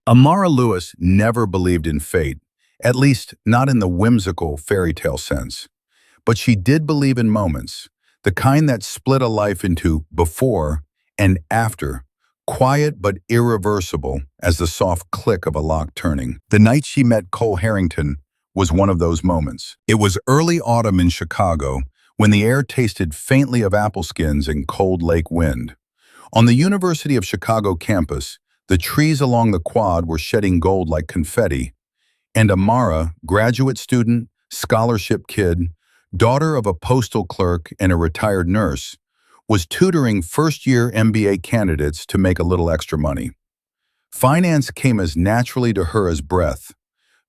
Amara Lewis never believed in fate, at least not in the whimsical fairy tale sense. But she did believe in moments, the kind that split a life into before and after, quiet but irreversible as the soft click of a lock turning. The night she met Cole Harrington was one of those moments. It was early autumn in Chicago, when the air tasted faintly of apple skins and cold lake wind. On the University of Chicago campus, the trees along the quad were shedding gold like confetti, and Amara, graduate student, scholarship kid, daughter of a postal clerk and a retired nurse, was tutoring first-year MBA candidates to make a little extra money. Finance came as naturally to her as breath.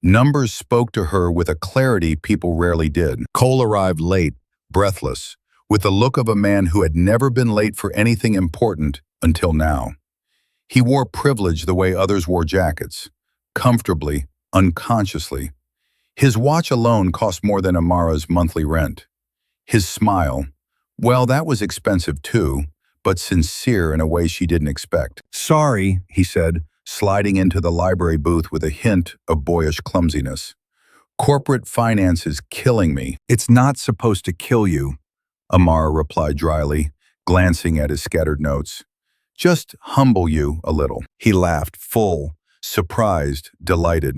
Numbers spoke to her with a clarity people rarely did. Cole arrived late, breathless, with the look of a man who had never been late for anything important until now. He wore privilege the way others wore jackets, comfortably, unconsciously. His watch alone cost more than Amara's monthly rent. His smile, well, that was expensive too, but sincere in a way she didn't expect. "Sorry," he said, sliding into the library booth with a hint of boyish clumsiness. "Corporate finance is killing me." "It's not supposed to kill you," Amara replied dryly, glancing at his scattered notes. "Just humble you a little." He laughed, full, surprised, delighted.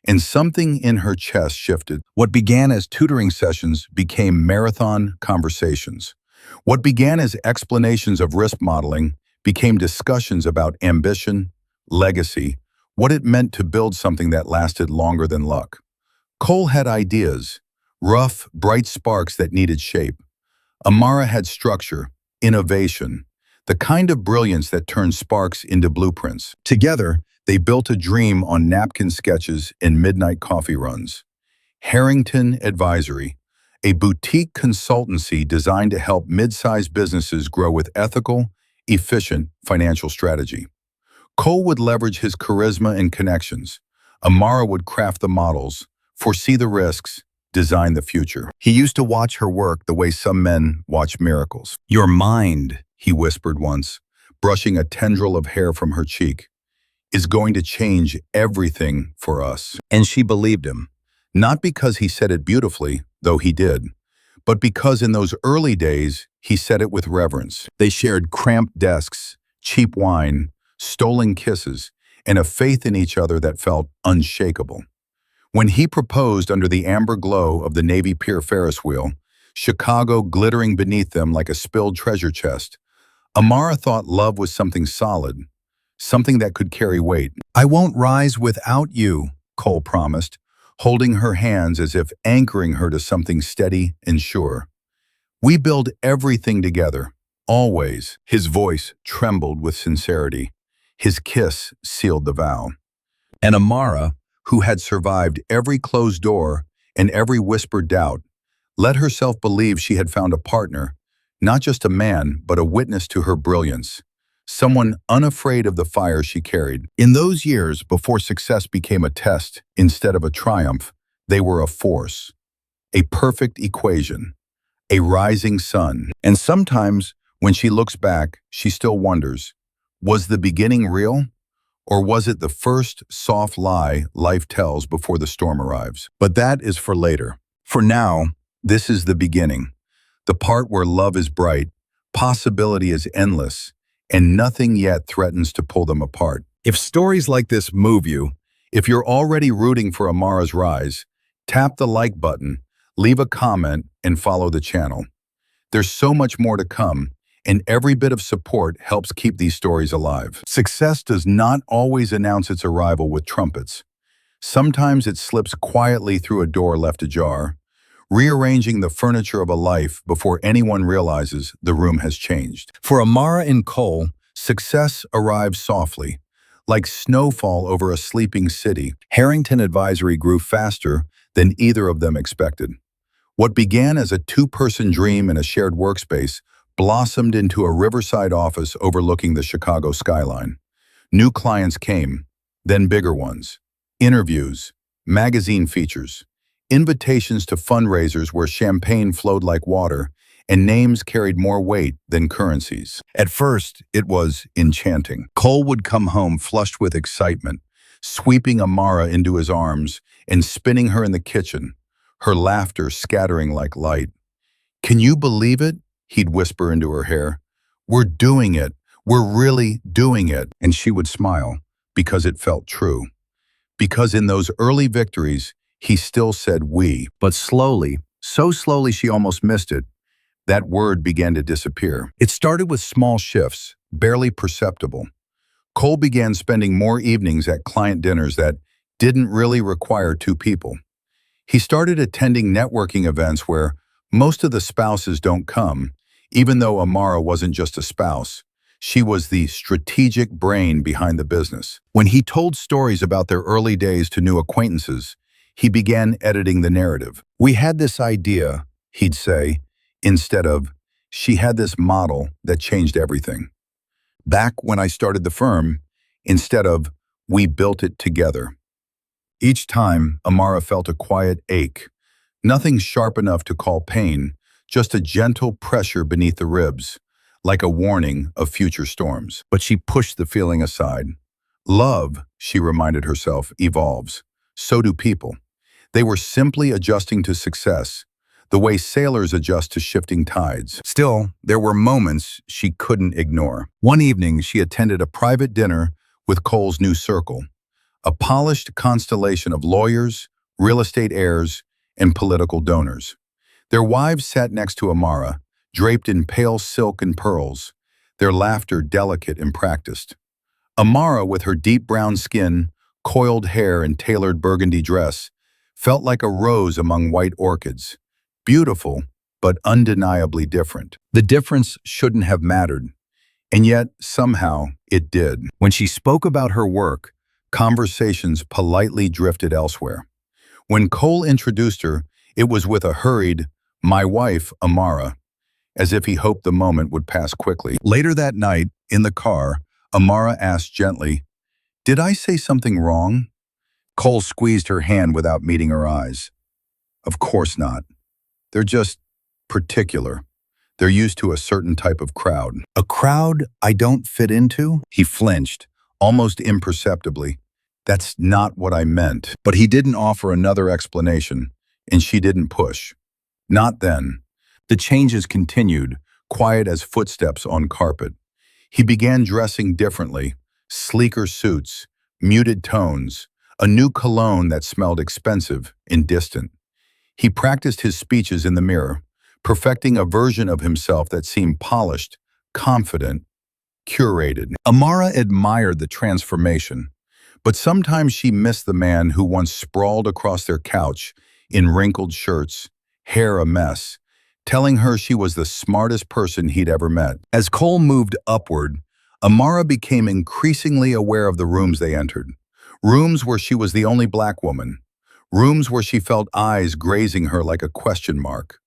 And something in her chest shifted. What began as tutoring sessions became marathon conversations. What began as explanations of risk modeling became discussions about ambition, legacy, what it meant to build something that lasted longer than luck. Cole had ideas, rough, bright sparks that needed shape. Amara had structure, innovation, the kind of brilliance that turns sparks into blueprints. Together, they built a dream on napkin sketches and midnight coffee runs. Harrington Advisory, a boutique consultancy designed to help mid-sized businesses grow with ethical, efficient financial strategy. Cole would leverage his charisma and connections. Amara would craft the models, foresee the risks, design the future. He used to watch her work the way some men watch miracles. "Your mind," he whispered once, brushing a tendril of hair from her cheek, "is going to change everything for us." And she believed him, not because he said it beautifully, though he did, but because in those early days, he said it with reverence. They shared cramped desks, cheap wine, stolen kisses, and a faith in each other that felt unshakable. When he proposed under the amber glow of the Navy Pier Ferris wheel, Chicago glittering beneath them like a spilled treasure chest, Amara thought love was something solid, something that could carry weight. "I won't rise without you," Cole promised, holding her hands as if anchoring her to something steady and sure. "We build everything together, always." His voice trembled with sincerity. His kiss sealed the vow. And Amara, who had survived every closed door and every whispered doubt, let herself believe she had found a partner, not just a man, but a witness to her brilliance. Someone unafraid of the fire she carried. In those years, before success became a test instead of a triumph, they were a force, a perfect equation, a rising sun. And sometimes, when she looks back, she still wonders, was the beginning real? Or was it the first soft lie life tells before the storm arrives? But that is for later. For now, this is the beginning. The part where love is bright, possibility is endless, and nothing yet threatens to pull them apart. If stories like this move you, if you're already rooting for Amara's rise, tap the like button, leave a comment, and follow the channel. There's so much more to come, and every bit of support helps keep these stories alive. Success does not always announce its arrival with trumpets. Sometimes it slips quietly through a door left ajar, rearranging the furniture of a life before anyone realizes the room has changed. For Amara and Cole, success arrives softly, like snowfall over a sleeping city. Harrington Advisory grew faster than either of them expected. What began as a two-person dream in a shared workspace blossomed into a riverside office overlooking the Chicago skyline. New clients came, then bigger ones. Interviews, magazine features, invitations to fundraisers where champagne flowed like water, and names carried more weight than currencies. At first, it was enchanting. Cole would come home flushed with excitement, sweeping Amara into his arms and spinning her in the kitchen, her laughter scattering like light. "Can you believe it?" he'd whisper into her hair. "We're doing it. We're really doing it." And she would smile, because it felt true. Because in those early victories, he still said we. But slowly, so slowly she almost missed it, that word began to disappear. It started with small shifts, barely perceptible. Cole began spending more evenings at client dinners that didn't really require two people. He started attending networking events where most of the spouses don't come, even though Amara wasn't just a spouse. She was the strategic brain behind the business. When he told stories about their early days to new acquaintances, he began editing the narrative. "We had this idea," he'd say, instead of, "She had this model that changed everything." "Back when I started the firm," instead of, "We built it together." Each time, Amara felt a quiet ache, nothing sharp enough to call pain, just a gentle pressure beneath the ribs, like a warning of future storms. But she pushed the feeling aside. Love, she reminded herself, evolves. So do people. They were simply adjusting to success, the way sailors adjust to shifting tides. Still, there were moments she couldn't ignore. One evening, she attended a private dinner with Cole's new circle, a polished constellation of lawyers, real estate heirs, and political donors. Their wives sat next to Amara, draped in pale silk and pearls, their laughter delicate and practiced. Amara, with her deep brown skin, coiled hair, and tailored burgundy dress, felt like a rose among white orchids, beautiful, but undeniably different. The difference shouldn't have mattered, and yet, somehow, it did. When she spoke about her work, conversations politely drifted elsewhere. When Cole introduced her, it was with a hurried, "My wife, Amara," as if he hoped the moment would pass quickly. Later that night, in the car, Amara asked gently, "Did I say something wrong?" Cole squeezed her hand without meeting her eyes. "Of course not. They're just particular. They're used to a certain type of crowd." "A crowd I don't fit into?" He flinched, almost imperceptibly. "That's not what I meant." But he didn't offer another explanation, and she didn't push. Not then. The changes continued, quiet as footsteps on carpet. He began dressing differently, sleeker suits, muted tones, a new cologne that smelled expensive and distant. He practiced his speeches in the mirror, perfecting a version of himself that seemed polished, confident, curated. Amara admired the transformation, but sometimes she missed the man who once sprawled across their couch in wrinkled shirts, hair a mess, telling her she was the smartest person he'd ever met. As Cole moved upward, Amara became increasingly aware of the rooms they entered. Rooms where she was the only black woman. Rooms where she felt eyes grazing her like a question mark.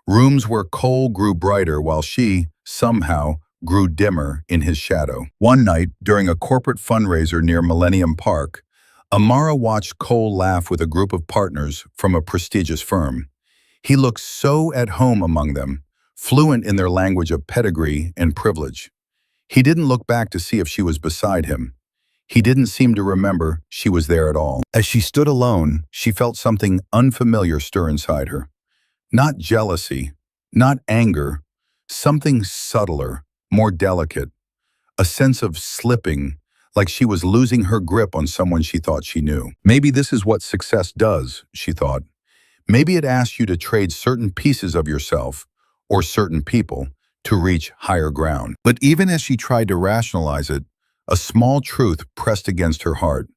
Rooms where Cole grew brighter while she, somehow, grew dimmer in his shadow. One night, during a corporate fundraiser near Millennium Park, Amara watched Cole laugh with a group of partners from a prestigious firm. He looked so at home among them, fluent in their language of pedigree and privilege. He didn't look back to see if she was beside him. He didn't seem to remember she was there at all. As she stood alone, she felt something unfamiliar stir inside her. Not jealousy, not anger, something subtler, more delicate. A sense of slipping, like she was losing her grip on someone she thought she knew. Maybe this is what success does, she thought. Maybe it asks you to trade certain pieces of yourself, or certain people, to reach higher ground. But even as she tried to rationalize it, a small truth pressed against her heart.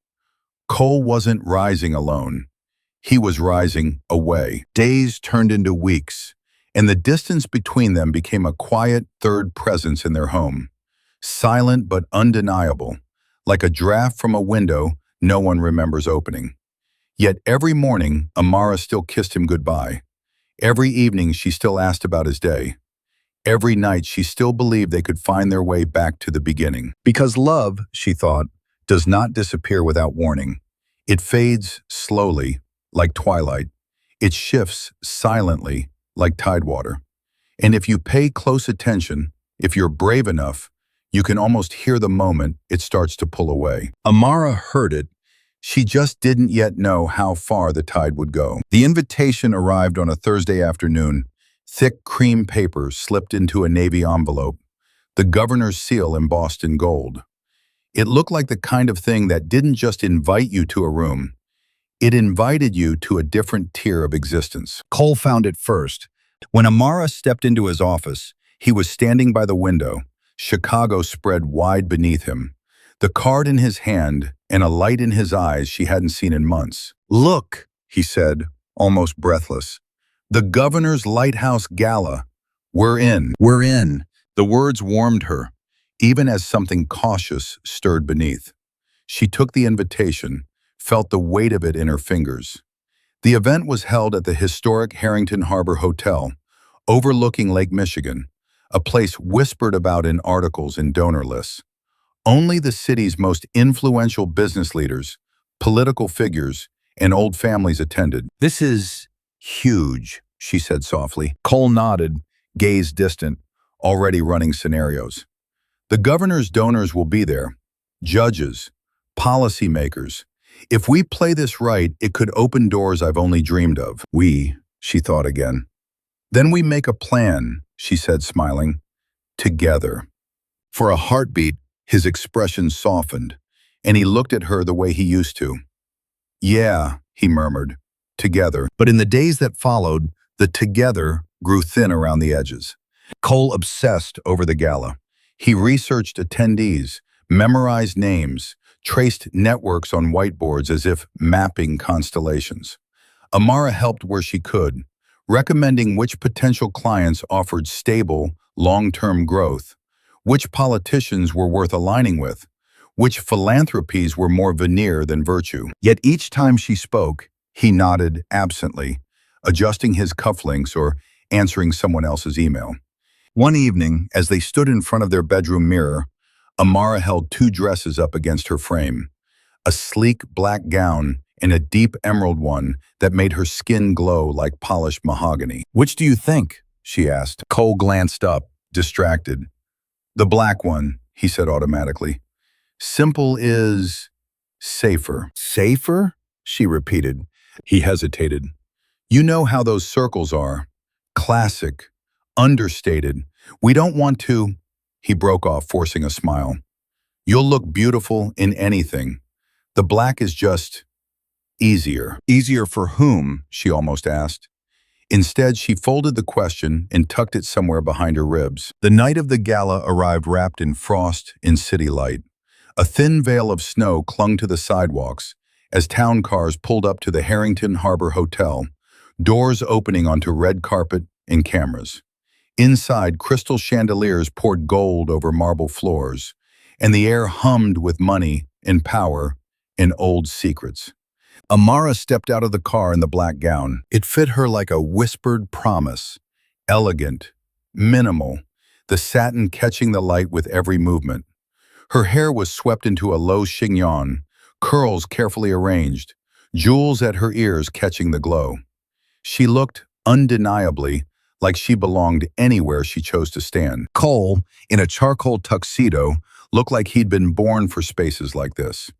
Cole wasn't rising alone. He was rising away. Days turned into weeks, and the distance between them became a quiet third presence in their home. Silent but undeniable, like a draft from a window no one remembers opening. Yet every morning, Amara still kissed him goodbye. Every evening, she still asked about his day. Every night, she still believed they could find their way back to the beginning. Because love, she thought, does not disappear without warning. It fades slowly, like twilight. It shifts silently, like tidewater. And if you pay close attention, if you're brave enough, you can almost hear the moment it starts to pull away. Amara heard it, She just didn't yet know how far the tide would go. The invitation arrived on a Thursday afternoon, thick cream paper slipped into a navy envelope, the governor's seal embossed in gold. It looked like the kind of thing that didn't just invite you to a room, it invited you to a different tier of existence. Cole found it first. When Amara stepped into his office, he was standing by the window, Chicago spread wide beneath him, the card in his hand and a light in his eyes she hadn't seen in months. "Look," he said, almost breathless. "The governor's lighthouse gala. We're in." "We're in." The words warmed her, even as something cautious stirred beneath. She took the invitation, felt the weight of it in her fingers. The event was held at the historic Harrington Harbor Hotel, overlooking Lake Michigan, a place whispered about in articles and donor lists. Only the city's most influential business leaders, political figures, and old families attended. "This is huge," she said softly. Cole nodded, gaze distant, already running scenarios. "The governor's donors will be there, judges, policymakers. If we play this right, it could open doors I've only dreamed of." She thought again. "Then we make a plan," she said, smiling. "Together." For a heartbeat, his expression softened, and he looked at her the way he used to. "Yeah," he murmured, "together." But in the days that followed, the together grew thin around the edges. Cole obsessed over the gala. He researched attendees, memorized names, traced networks on whiteboards as if mapping constellations. Amara helped where she could, recommending which potential clients offered stable, long-term growth, which politicians were worth aligning with, which philanthropies were more veneer than virtue. Yet each time she spoke, he nodded absently, adjusting his cufflinks or answering someone else's email. One evening, as they stood in front of their bedroom mirror, Amara held two dresses up against her frame, a sleek black gown and a deep emerald one that made her skin glow like polished mahogany. "Which do you think?" she asked. Cole glanced up, distracted. "The black one," he said automatically. "Simple is safer." "Safer?" she repeated. He hesitated. "You know how those circles are. Classic, understated. We don't want to—" He broke off, forcing a smile. "You'll look beautiful in anything. The black is just easier." "Easier for whom?" she almost asked. Instead, she folded the question and tucked it somewhere behind her ribs. The night of the gala arrived wrapped in frost and city light. A thin veil of snow clung to the sidewalks as town cars pulled up to the Harrington Harbor Hotel, doors opening onto red carpet and cameras. Inside, crystal chandeliers poured gold over marble floors, and the air hummed with money and power and old secrets. Amara stepped out of the car in the black gown. It fit her like a whispered promise. Elegant, minimal, the satin catching the light with every movement. Her hair was swept into a low chignon, curls carefully arranged, jewels at her ears catching the glow. She looked, undeniably, like she belonged anywhere she chose to stand. Cole, in a charcoal tuxedo, looked like he'd been born for spaces like this.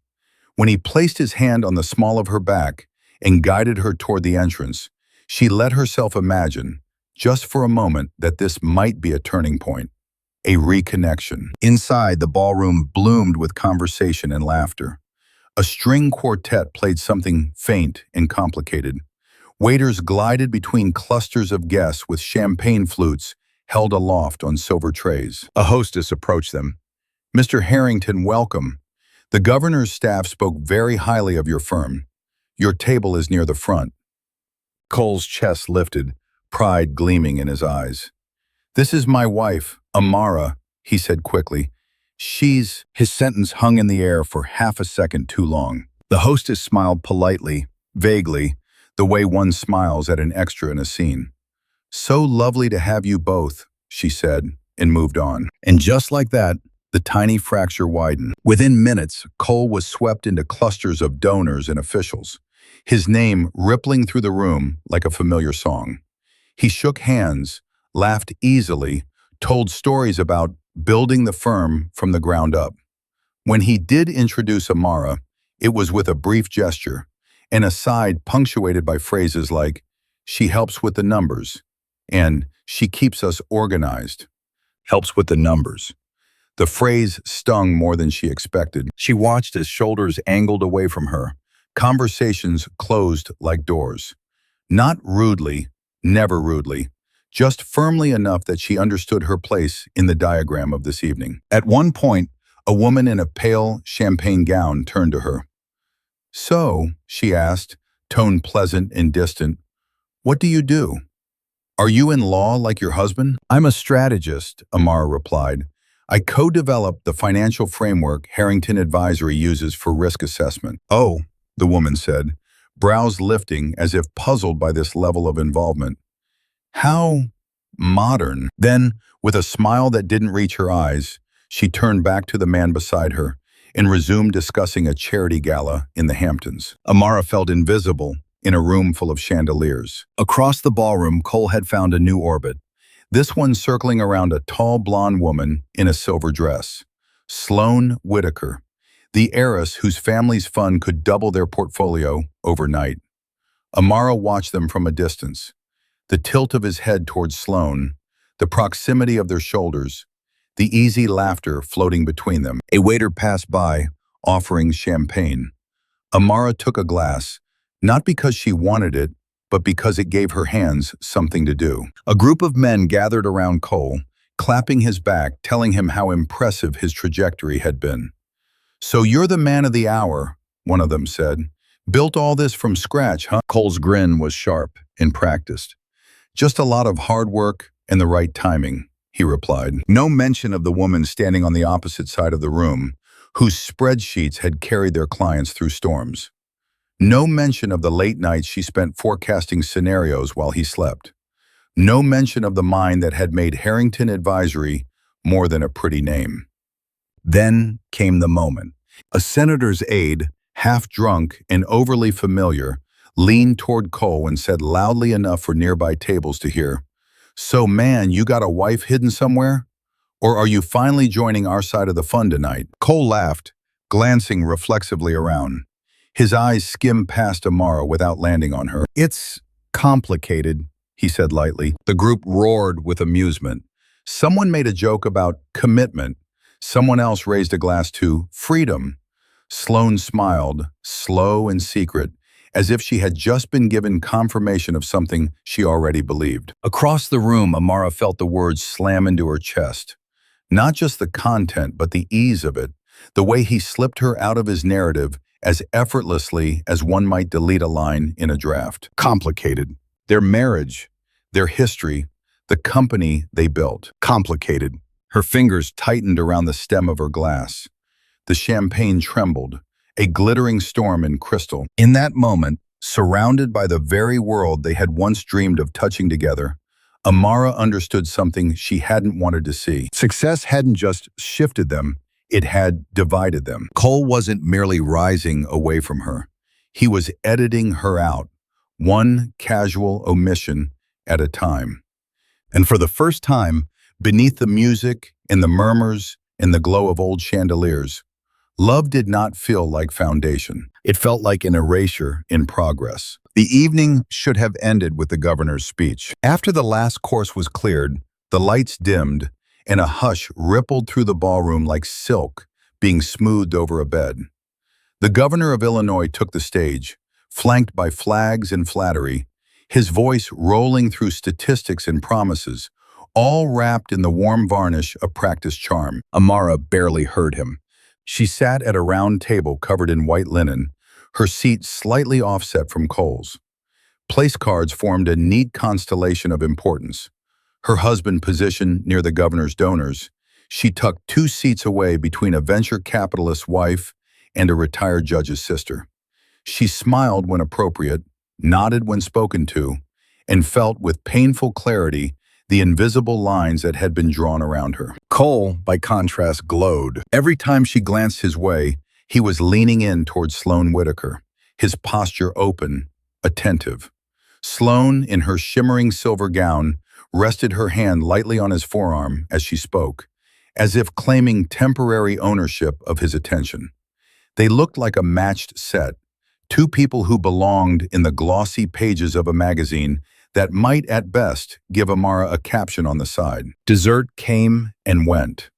When he placed his hand on the small of her back and guided her toward the entrance, she let herself imagine, just for a moment, that this might be a turning point, a reconnection. Inside, the ballroom bloomed with conversation and laughter. A string quartet played something faint and complicated. Waiters glided between clusters of guests with champagne flutes held aloft on silver trays. A hostess approached them. "Mr. Harrington, welcome. The governor's staff spoke very highly of your firm. Your table is near the front." Cole's chest lifted, pride gleaming in his eyes. "This is my wife, Amara," he said quickly. His sentence hung in the air for half a second too long. The hostess smiled politely, vaguely, the way one smiles at an extra in a scene. "So lovely to have you both," she said, and moved on. And just like that, the tiny fracture widened. Within minutes, Cole was swept into clusters of donors and officials, his name rippling through the room like a familiar song. He shook hands, laughed easily, told stories about building the firm from the ground up. When he did introduce Amara, It was with a brief gesture, an aside punctuated by phrases like, "She helps with the numbers," and "She keeps us organized." Helps with the numbers. The phrase stung more than she expected. She watched as shoulders angled away from her, conversations closed like doors. Not rudely, never rudely, just firmly enough that she understood her place in the diagram of this evening. At one point, a woman in a pale champagne gown turned to her. "So," she asked, tone pleasant and distant, "what do you do? Are you in law like your husband?" "I'm a strategist," Amara replied. "I co-developed the financial framework Harrington Advisory uses for risk assessment." "Oh," the woman said, brows lifting as if puzzled by this level of involvement. "How modern." Then, with a smile that didn't reach her eyes, she turned back to the man beside her and resumed discussing a charity gala in the Hamptons. Amara felt invisible in a room full of chandeliers. Across the ballroom, Cole had found a new orbit, this one circling around a tall blonde woman in a silver dress. Sloane Whitaker, the heiress whose family's fund could double their portfolio overnight. Amara watched them from a distance. The tilt of his head towards Sloane, the proximity of their shoulders, the easy laughter floating between them. A waiter passed by, offering champagne. Amara took a glass, not because she wanted it, but because it gave her hands something to do. A group of men gathered around Cole, clapping his back, telling him how impressive his trajectory had been. "So you're the man of the hour," one of them said. "Built all this from scratch, huh?" Cole's grin was sharp and practiced. "Just a lot of hard work and the right timing," he replied. No mention of the woman standing on the opposite side of the room, whose spreadsheets had carried their clients through storms. No mention of the late nights she spent forecasting scenarios while he slept. No mention of the mind that had made Harrington Advisory more than a pretty name. Then came the moment. A senator's aide, half drunk and overly familiar, leaned toward Cole and said loudly enough for nearby tables to hear, "So man, you got a wife hidden somewhere? Or are you finally joining our side of the fun tonight?" Cole laughed, glancing reflexively around. His eyes skimmed past Amara without landing on her. "It's complicated," he said lightly. The group roared with amusement. Someone made a joke about commitment. Someone else raised a glass to freedom. Sloane smiled, slow and secret, as if she had just been given confirmation of something she already believed. Across the room, Amara felt the words slam into her chest. Not just the content, but the ease of it, the way he slipped her out of his narrative as effortlessly as one might delete a line in a draft. Complicated. Their marriage, their history, the company they built. Complicated. Her fingers tightened around the stem of her glass. The champagne trembled, a glittering storm in crystal. In that moment, surrounded by the very world they had once dreamed of touching together, Amara understood something she hadn't wanted to see. Success hadn't just shifted them, it had divided them. Cole wasn't merely rising away from her. He was editing her out, one casual omission at a time. And for the first time, beneath the music and the murmurs and the glow of old chandeliers, love did not feel like foundation. It felt like an erasure in progress. The evening should have ended with the governor's speech. After the last course was cleared, the lights dimmed, and a hush rippled through the ballroom like silk being smoothed over a bed. The governor of Illinois took the stage, flanked by flags and flattery, his voice rolling through statistics and promises, all wrapped in the warm varnish of practiced charm. Amara barely heard him. She sat at a round table covered in white linen, her seat slightly offset from Cole's. Place cards formed a neat constellation of importance. Her husband positioned near the governor's donors, she tucked 2 seats away between a venture capitalist's wife and a retired judge's sister. She smiled when appropriate, nodded when spoken to, and felt with painful clarity the invisible lines that had been drawn around her. Cole, by contrast, glowed. Every time she glanced his way, he was leaning in toward Sloane Whitaker, his posture open, attentive. Sloane, in her shimmering silver gown, rested her hand lightly on his forearm as she spoke, as if claiming temporary ownership of his attention. They looked like a matched set, two people who belonged in the glossy pages of a magazine that might, at best, give Amara a caption on the side. Dessert came and went.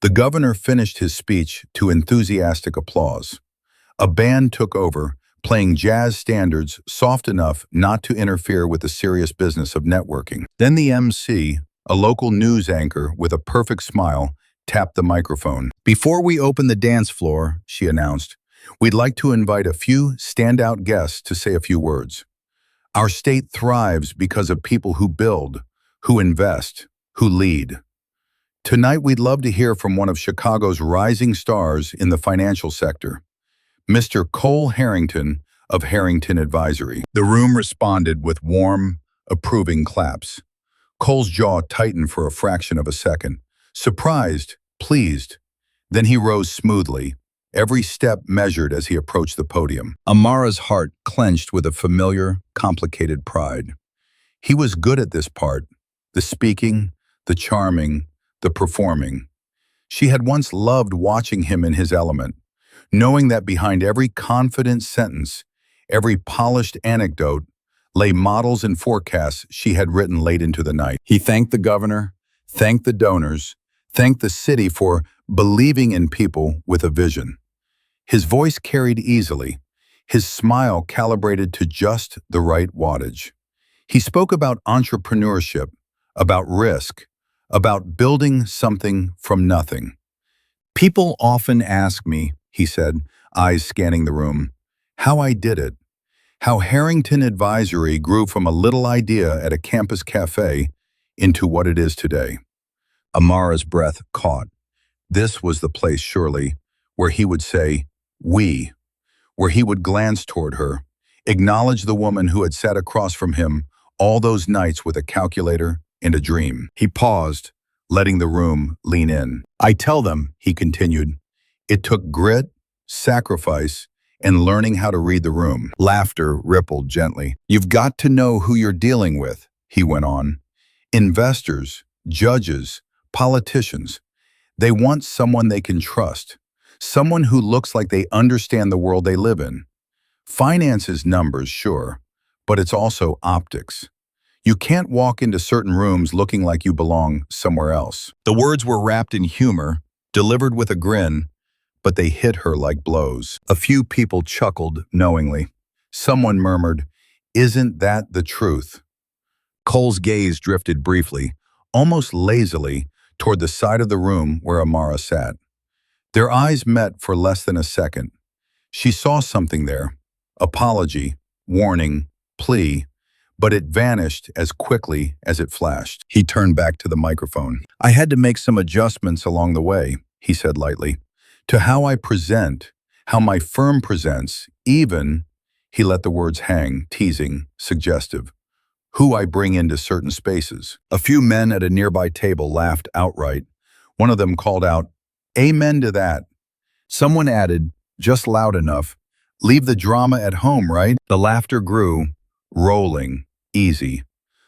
The governor finished his speech to enthusiastic applause. A band took over, playing jazz standards soft enough not to interfere with the serious business of networking. Then the MC, a local news anchor with a perfect smile, tapped the microphone. "Before we open the dance floor," she announced, "we'd like to invite a few standout guests to say a few words. Our state thrives because of people who build, who invest, who lead. Tonight we'd love to hear from one of Chicago's rising stars in the financial sector, Mr. Cole Harrington of Harrington Advisory." The room responded with warm, approving claps. Cole's jaw tightened for a fraction of a second. Surprised, pleased. Then he rose smoothly, every step measured as he approached the podium. Amara's heart clenched with a familiar, complicated pride. He was good at this part, the speaking, the charming, the performing. She had once loved watching him in his element, knowing that behind every confident sentence, every polished anecdote, lay models and forecasts she had written late into the night. He thanked the governor, thanked the donors, thanked the city for believing in people with a vision. His voice carried easily, his smile calibrated to just the right wattage. He spoke about entrepreneurship, about risk, about building something from nothing. "People often ask me," he said, eyes scanning the room, "how I did it, how Harrington Advisory grew from a little idea at a campus cafe into what it is today." Amara's breath caught. This was the place, surely, where he would say, "we," where he would glance toward her, acknowledge the woman who had sat across from him all those nights with a calculator and a dream. He paused, letting the room lean in. "I tell them," he continued, "it took grit, sacrifice, and learning how to read the room." Laughter rippled gently. "You've got to know who you're dealing with," he went on. "Investors, judges, politicians. They want someone they can trust, someone who looks like they understand the world they live in. Finance is numbers, sure, but it's also optics. You can't walk into certain rooms looking like you belong somewhere else." The words were wrapped in humor, delivered with a grin, but they hit her like blows. A few people chuckled knowingly. Someone murmured, "Isn't that the truth?" Cole's gaze drifted briefly, almost lazily, toward the side of the room where Amara sat. Their eyes met for less than a second. She saw something there, apology, warning, plea, but it vanished as quickly as it flashed. He turned back to the microphone. "I had to make some adjustments along the way," he said lightly, "to how I present, how my firm presents, even," he let the words hang, teasing, suggestive, "who I bring into certain spaces." A few men at a nearby table laughed outright. One of them called out, "Amen to that." Someone added, just loud enough, "Leave the drama at home, right?" The laughter grew, rolling, easy.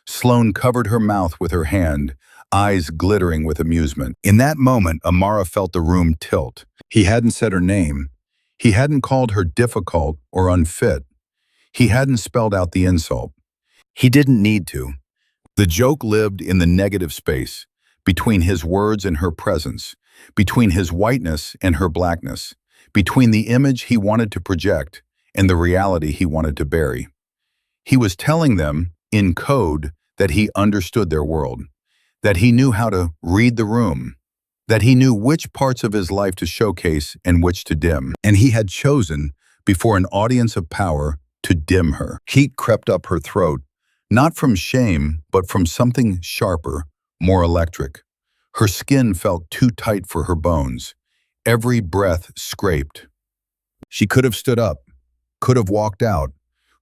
Sloane covered her mouth with her hand, eyes glittering with amusement. In that moment, Amara felt the room tilt. He hadn't said her name. He hadn't called her difficult or unfit. He hadn't spelled out the insult. He didn't need to. The joke lived in the negative space, between his words and her presence, between his whiteness and her blackness, between the image he wanted to project and the reality he wanted to bury. He was telling them, in code, that he understood their world, that he knew how to read the room, that he knew which parts of his life to showcase and which to dim. And he had chosen, before an audience of power, to dim her. Heat crept up her throat, not from shame, but from something sharper, more electric. Her skin felt too tight for her bones. Every breath scraped. She could have stood up, could have walked out,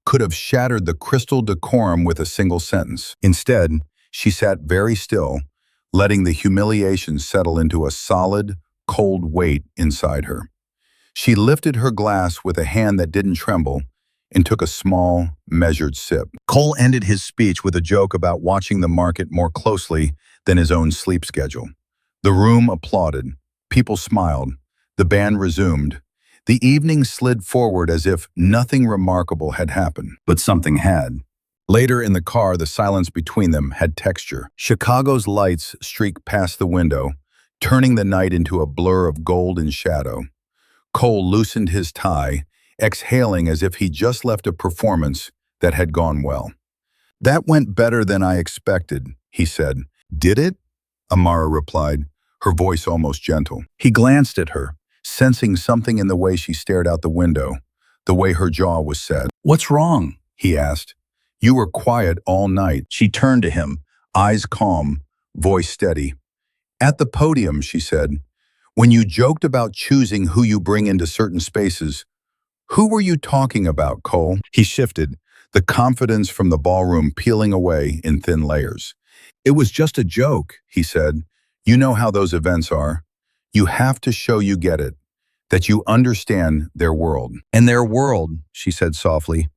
could have shattered the crystal decorum with a single sentence. Instead, she sat very still, letting the humiliation settle into a solid, cold weight inside her. She lifted her glass with a hand that didn't tremble and took a small, measured sip. Cole ended his speech with a joke about watching the market more closely than his own sleep schedule. The room applauded. People smiled. The band resumed. The evening slid forward as if nothing remarkable had happened, but something had. Later in the car, the silence between them had texture. Chicago's lights streaked past the window, turning the night into a blur of gold and shadow. Cole loosened his tie, exhaling as if he just left a performance that had gone well. "That went better than I expected," he said. "Did it?" Amara replied, her voice almost gentle. He glanced at her, sensing something in the way she stared out the window, the way her jaw was set. "What's wrong?" he asked. "You were quiet all night." She turned to him, eyes calm, voice steady. "At the podium," she said, "when you joked about choosing who you bring into certain spaces, who were you talking about, Cole?" He shifted, the confidence from the ballroom peeling away in thin layers. "It was just a joke," he said. "You know how those events are. You have to show you get it, that you understand their world." "And their world," she said softly,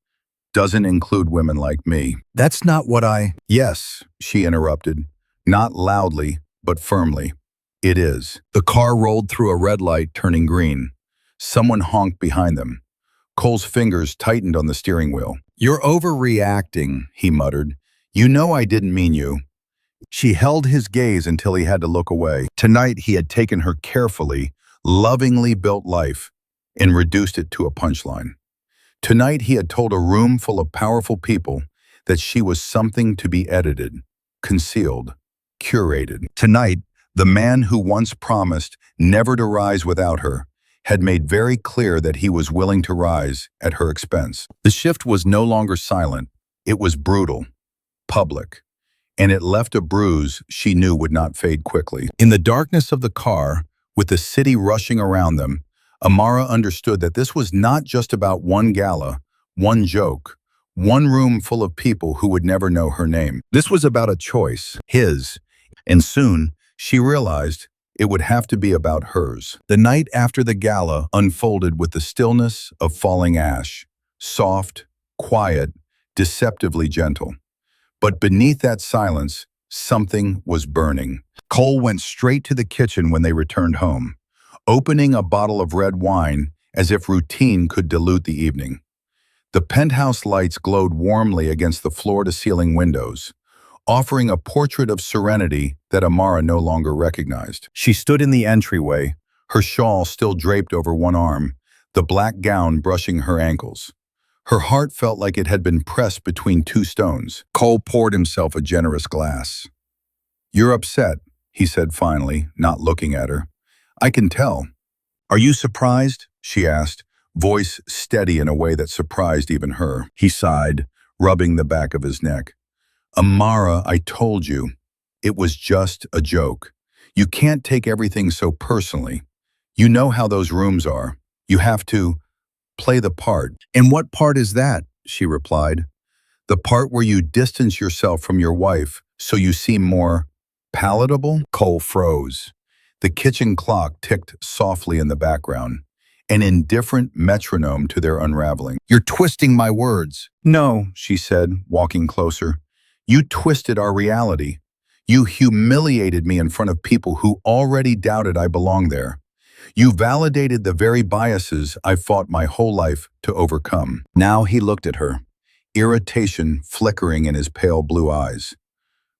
"doesn't include women like me." "That's not what I—" "Yes," she interrupted, not loudly, but firmly. "It is." The car rolled through a red light, turning green. Someone honked behind them. Cole's fingers tightened on the steering wheel. "You're overreacting," he muttered. "You know I didn't mean you." She held his gaze until he had to look away. Tonight he had taken her carefully, lovingly built life and reduced it to a punchline. Tonight he had told a room full of powerful people that she was something to be edited, concealed, curated. Tonight, the man who once promised never to rise without her had made very clear that he was willing to rise at her expense. The shift was no longer silent. It was brutal, public, and it left a bruise she knew would not fade quickly. In the darkness of the car, with the city rushing around them, Amara understood that this was not just about one gala, one joke, one room full of people who would never know her name. This was about a choice, his, and soon she realized it would have to be about hers. The night after the gala unfolded with the stillness of falling ash, soft, quiet, deceptively gentle. But beneath that silence, something was burning. Cole went straight to the kitchen when they returned home, opening a bottle of red wine as if routine could dilute the evening. The penthouse lights glowed warmly against the floor-to-ceiling windows, offering a portrait of serenity that Amara no longer recognized. She stood in the entryway, her shawl still draped over one arm, the black gown brushing her ankles. Her heart felt like it had been pressed between two stones. Cole poured himself a generous glass. "You're upset," he said finally, not looking at her. "I can tell." "Are you surprised?" she asked, voice steady in a way that surprised even her. He sighed, rubbing the back of his neck. "Amara, I told you. It was just a joke. You can't take everything so personally. You know how those rooms are. You have to play the part." "And what part is that?" she replied. "The part where you distance yourself from your wife so you seem more palatable?" Cole froze. The kitchen clock ticked softly in the background, an indifferent metronome to their unraveling. "You're twisting my words." "No," she said, walking closer. "You twisted our reality. You humiliated me in front of people who already doubted I belonged there. You validated the very biases I fought my whole life to overcome." Now he looked at her, irritation flickering in his pale blue eyes.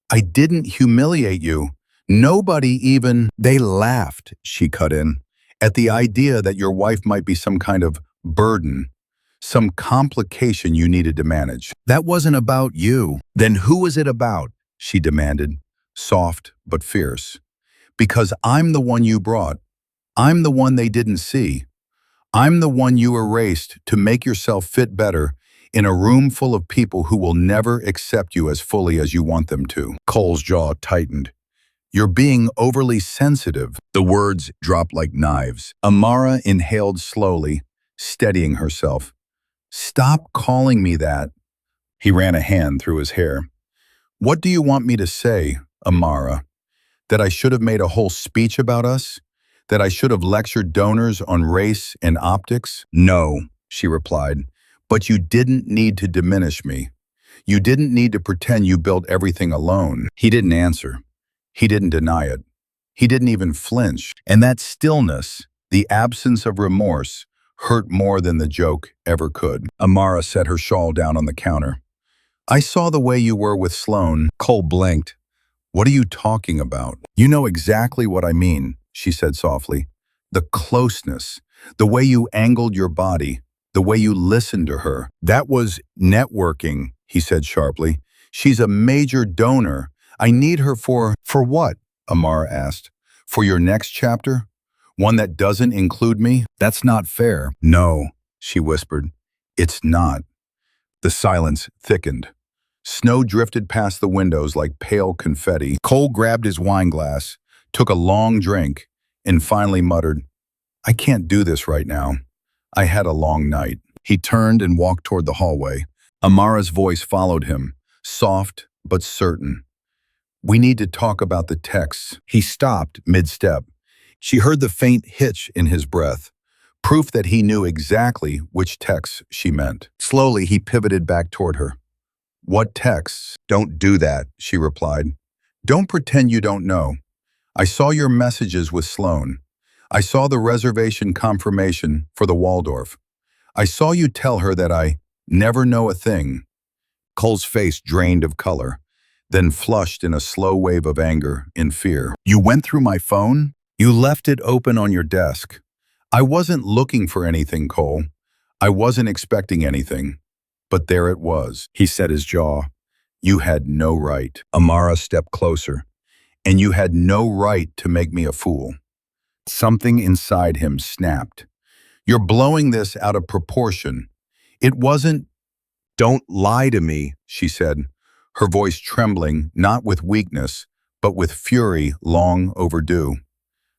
"I didn't humiliate you. Nobody even—" "They laughed," she cut in, "at the idea that your wife might be some kind of burden, some complication you needed to manage. That wasn't about you." "Then who was it about?" she demanded, soft but fierce. "Because I'm the one you brought. I'm the one they didn't see. I'm the one you erased to make yourself fit better in a room full of people who will never accept you as fully as you want them to." Cole's jaw tightened. "You're being overly sensitive." The words dropped like knives. Amara inhaled slowly, steadying herself. "Stop calling me that." He ran a hand through his hair. "What do you want me to say, Amara? That I should have made a whole speech about us? That I should have lectured donors on race and optics?" "No," she replied, "but you didn't need to diminish me. You didn't need to pretend you built everything alone." He didn't answer. He didn't deny it. He didn't even flinch. And that stillness, the absence of remorse, hurt more than the joke ever could. Amara set her shawl down on the counter. I saw the way you were with Sloane. Cole blinked. What are you talking about? You know exactly what I mean, she said softly. The closeness, the way you angled your body, the way you listened to her. That was networking, he said sharply. She's a major donor. I need her for… For what? Amara asked. For your next chapter? One that doesn't include me? That's not fair. No, she whispered. It's not. The silence thickened. Snow drifted past the windows like pale confetti. Cole grabbed his wine glass, took a long drink, and finally muttered, I can't do this right now. I had a long night. He turned and walked toward the hallway. Amara's voice followed him, soft but certain. We need to talk about the texts. He stopped mid-step. She heard the faint hitch in his breath, proof that he knew exactly which texts she meant. Slowly, he pivoted back toward her. What texts? Don't do that, she replied. Don't pretend you don't know. I saw your messages with Sloane. I saw the reservation confirmation for the Waldorf. I saw you tell her that I never know a thing. Cole's face drained of color, then flushed in a slow wave of anger and fear. You went through my phone? You left it open on your desk. I wasn't looking for anything, Cole. I wasn't expecting anything. But there it was. He set his jaw. You had no right. Amara stepped closer. And you had no right to make me a fool. Something inside him snapped. You're blowing this out of proportion. It wasn't… Don't lie to me, she said, her voice trembling not with weakness, but with fury long overdue.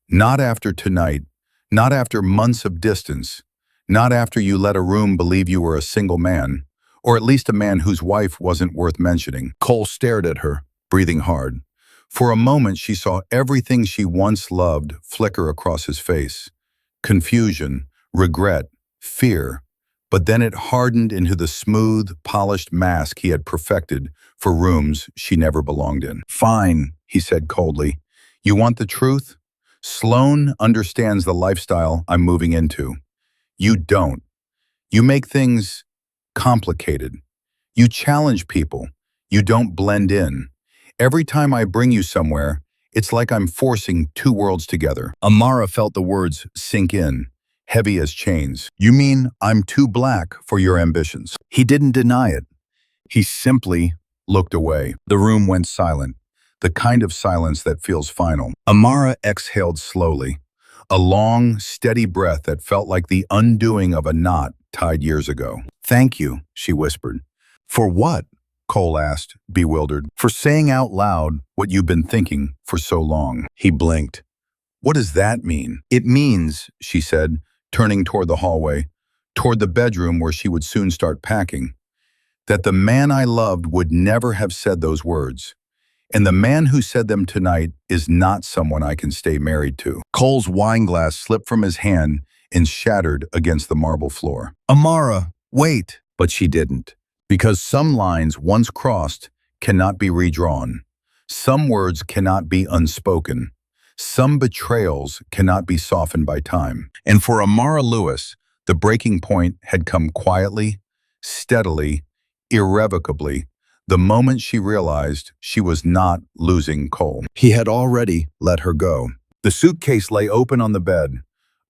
Not after tonight, not after months of distance, not after you let a room believe you were a single man, or at least a man whose wife wasn't worth mentioning. Cole stared at her, breathing hard. For a moment, she saw everything she once loved flicker across his face. Confusion, regret, fear. But then it hardened into the smooth, polished mask he had perfected for rooms she never belonged in. Fine, he said coldly. You want the truth? Sloane understands the lifestyle I'm moving into. You don't. You make things complicated. You challenge people. You don't blend in. Every time I bring you somewhere, it's like I'm forcing two worlds together. Amara felt the words sink in, heavy as chains. You mean I'm too black for your ambitions? He didn't deny it. He simply looked away. The room went silent, the kind of silence that feels final. Amara exhaled slowly, a long, steady breath that felt like the undoing of a knot tied years ago. Thank you, she whispered. For what? Cole asked, bewildered. For saying out loud what you've been thinking for so long. He blinked. What does that mean? It means, she said, turning toward the hallway, toward the bedroom where she would soon start packing, that the man I loved would never have said those words. And the man who said them tonight is not someone I can stay married to. Cole's wine glass slipped from his hand and shattered against the marble floor. Amara, wait! But she didn't. Because some lines once crossed cannot be redrawn. Some words cannot be unspoken. Some betrayals cannot be softened by time. And for Amara Lewis, the breaking point had come quietly, steadily, irrevocably, the moment she realized she was not losing Cole. He had already let her go. The suitcase lay open on the bed,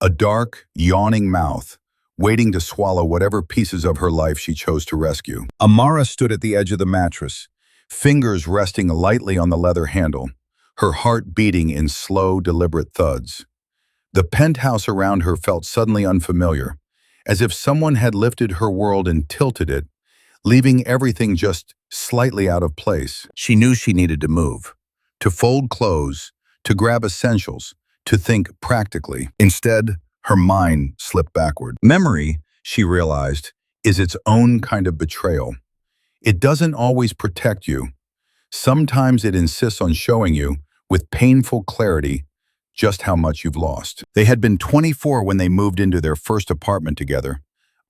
a dark, yawning mouth, waiting to swallow whatever pieces of her life she chose to rescue. Amara stood at the edge of the mattress, fingers resting lightly on the leather handle, her heart beating in slow, deliberate thuds. The penthouse around her felt suddenly unfamiliar, as if someone had lifted her world and tilted it, leaving everything just slightly out of place. She knew she needed to move, to fold clothes, to grab essentials, to think practically. Instead, her mind slipped backward. Memory, she realized, is its own kind of betrayal. It doesn't always protect you. Sometimes it insists on showing you, with painful clarity, just how much you've lost. They had been 24 when they moved into their first apartment together,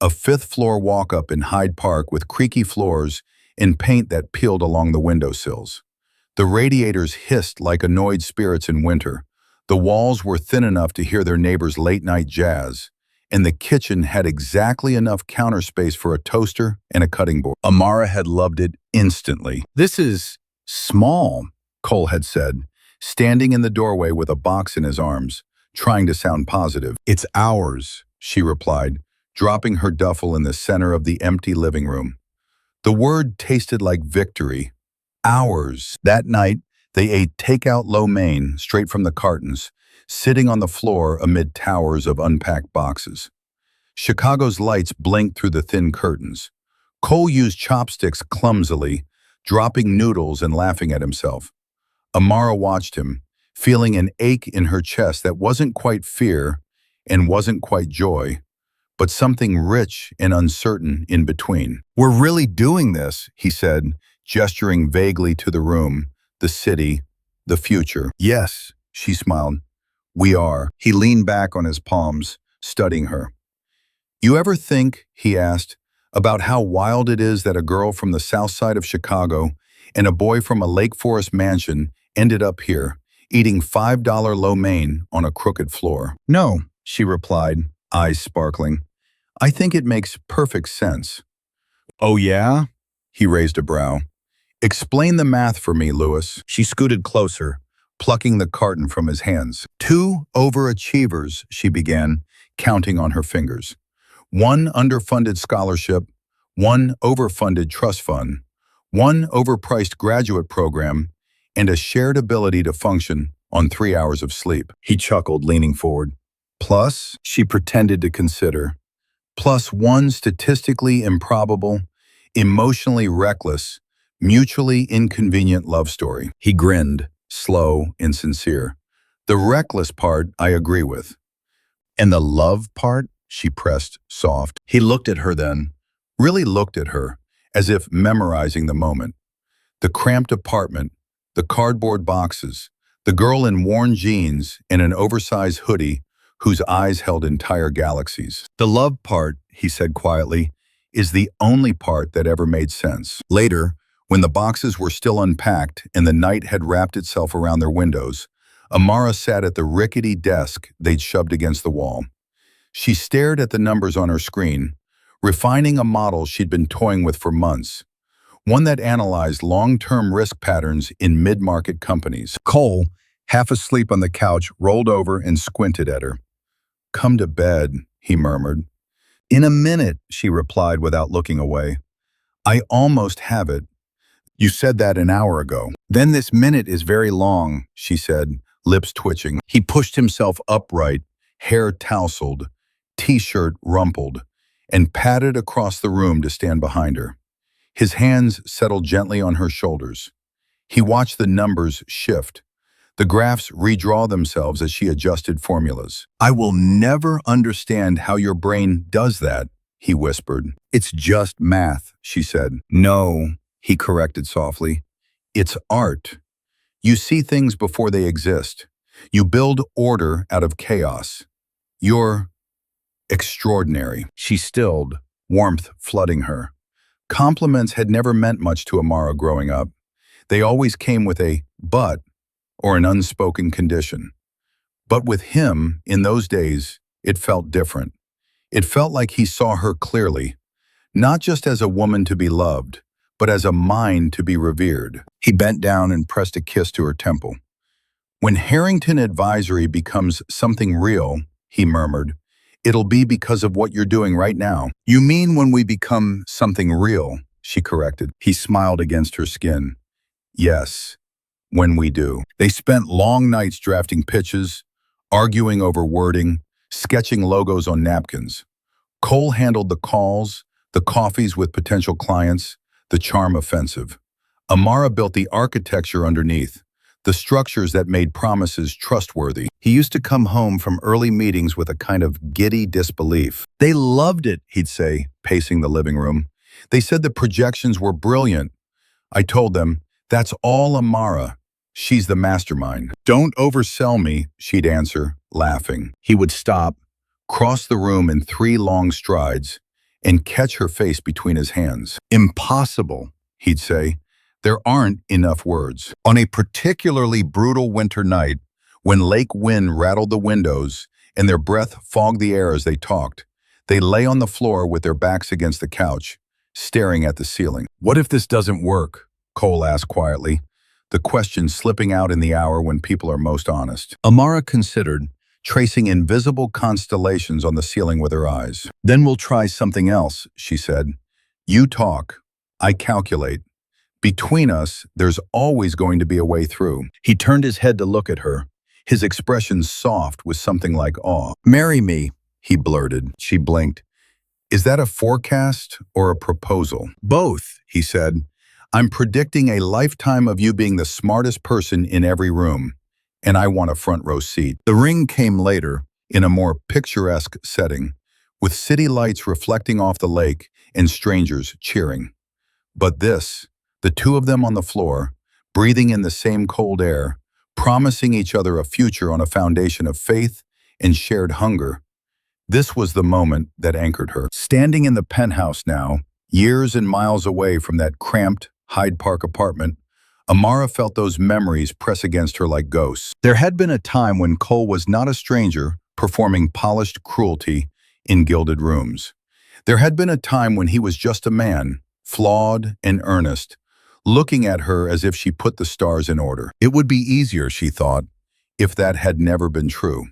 a fifth-floor walk-up in Hyde Park with creaky floors and paint that peeled along the windowsills. The radiators hissed like annoyed spirits in winter. The walls were thin enough to hear their neighbors' late-night jazz, and the kitchen had exactly enough counter space for a toaster and a cutting board. Amara had loved it instantly. "This is small," Cole had said, standing in the doorway with a box in his arms, trying to sound positive. "It's ours," she replied, dropping her duffel in the center of the empty living room. The word tasted like victory. Ours. That night, they ate takeout lo mein straight from the cartons, sitting on the floor amid towers of unpacked boxes. Chicago's lights blinked through the thin curtains. Cole used chopsticks clumsily, dropping noodles and laughing at himself. Amara watched him, feeling an ache in her chest that wasn't quite fear and wasn't quite joy, but something rich and uncertain in between. "We're really doing this," he said, gesturing vaguely to the room, the city, the future. "Yes," she smiled. "We are." He leaned back on his palms, studying her. "You ever think," he asked, "about how wild it is that a girl from the south side of Chicago and a boy from a Lake Forest mansion ended up here, eating $5 lo mein on a crooked floor?" "No," she replied, eyes sparkling. "I think it makes perfect sense." "Oh yeah?" He raised a brow. "Explain the math for me, Lewis." She scooted closer, plucking the carton from his hands. "Two overachievers," she began, counting on her fingers. "One underfunded scholarship, one overfunded trust fund, one overpriced graduate program, and a shared ability to function on 3 hours of sleep." He chuckled, leaning forward. "Plus," she pretended to consider, "plus one statistically improbable, emotionally reckless, mutually inconvenient love story." He grinned, slow and sincere. "The reckless part I agree with." "And the love part?" she pressed, soft. He looked at her then, really looked at her, as if memorizing the moment. The cramped apartment, the cardboard boxes, the girl in worn jeans and an oversized hoodie whose eyes held entire galaxies. "The love part," he said quietly, "is the only part that ever made sense." Later, when the boxes were still unpacked and the night had wrapped itself around their windows, Amara sat at the rickety desk they'd shoved against the wall. She stared at the numbers on her screen, refining a model she'd been toying with for months, one that analyzed long-term risk patterns in mid-market companies. Cole, half asleep on the couch, rolled over and squinted at her. "Come to bed," he murmured. "In a minute," she replied without looking away. "I almost have it. You said that an hour ago." "Then this minute is very long," she said, lips twitching. He pushed himself upright, hair tousled, t-shirt rumpled, and padded across the room to stand behind her. His hands settled gently on her shoulders. He watched the numbers shift, the graphs redraw themselves as she adjusted formulas. "I will never understand how your brain does that," he whispered. "It's just math," she said. "No," he corrected softly. "It's art. You see things before they exist. You build order out of chaos. You're extraordinary." She stilled, warmth flooding her. Compliments had never meant much to Amara growing up. They always came with a "but" or an unspoken condition. But with him, in those days, it felt different. It felt like he saw her clearly, not just as a woman to be loved, but as a mind to be revered. He bent down and pressed a kiss to her temple. "When Harrington Advisory becomes something real," he murmured, "it'll be because of what you're doing right now." "You mean when we become something real," she corrected. He smiled against her skin. "Yes, when we do." They spent long nights drafting pitches, arguing over wording, sketching logos on napkins. Cole handled the calls, the coffees with potential clients, the charm offensive. Amara built the architecture underneath, the structures that made promises trustworthy. He used to come home from early meetings with a kind of giddy disbelief. "They loved it," he'd say, pacing the living room. "They said the projections were brilliant." I told them, "That's all Amara. She's the mastermind." "Don't oversell me," she'd answer, laughing. He would stop, cross the room in 3 long strides, and catch her face between his hands. "Impossible," he'd say. "There aren't enough words." On a particularly brutal winter night, when lake wind rattled the windows and their breath fogged the air as they talked. They lay on the floor with their backs against the couch, staring at the ceiling. "What if this doesn't work?" Cole asked quietly, the question slipping out in the hour when people are most honest. Amara considered, tracing invisible constellations on the ceiling with her eyes. "Then we'll try something else," she said. "You talk. I calculate. Between us, there's always going to be a way through." He turned his head to look at her, his expression soft with something like awe. "Marry me," he blurted. She blinked. "Is that a forecast or a proposal?" "Both," he said. "I'm predicting a lifetime of you being the smartest person in every room, and I want a front row seat." The ring came later, in a more picturesque setting, with city lights reflecting off the lake and strangers cheering. But this, the two of them on the floor, breathing in the same cold air, promising each other a future on a foundation of faith and shared hunger, this was the moment that anchored her. Standing in the penthouse now, years and miles away from that cramped Hyde Park apartment, Amara felt those memories press against her like ghosts. There had been a time when Cole was not a stranger performing polished cruelty in gilded rooms. There had been a time when he was just a man, flawed and earnest, looking at her as if she put the stars in order. It would be easier, she thought, if that had never been true.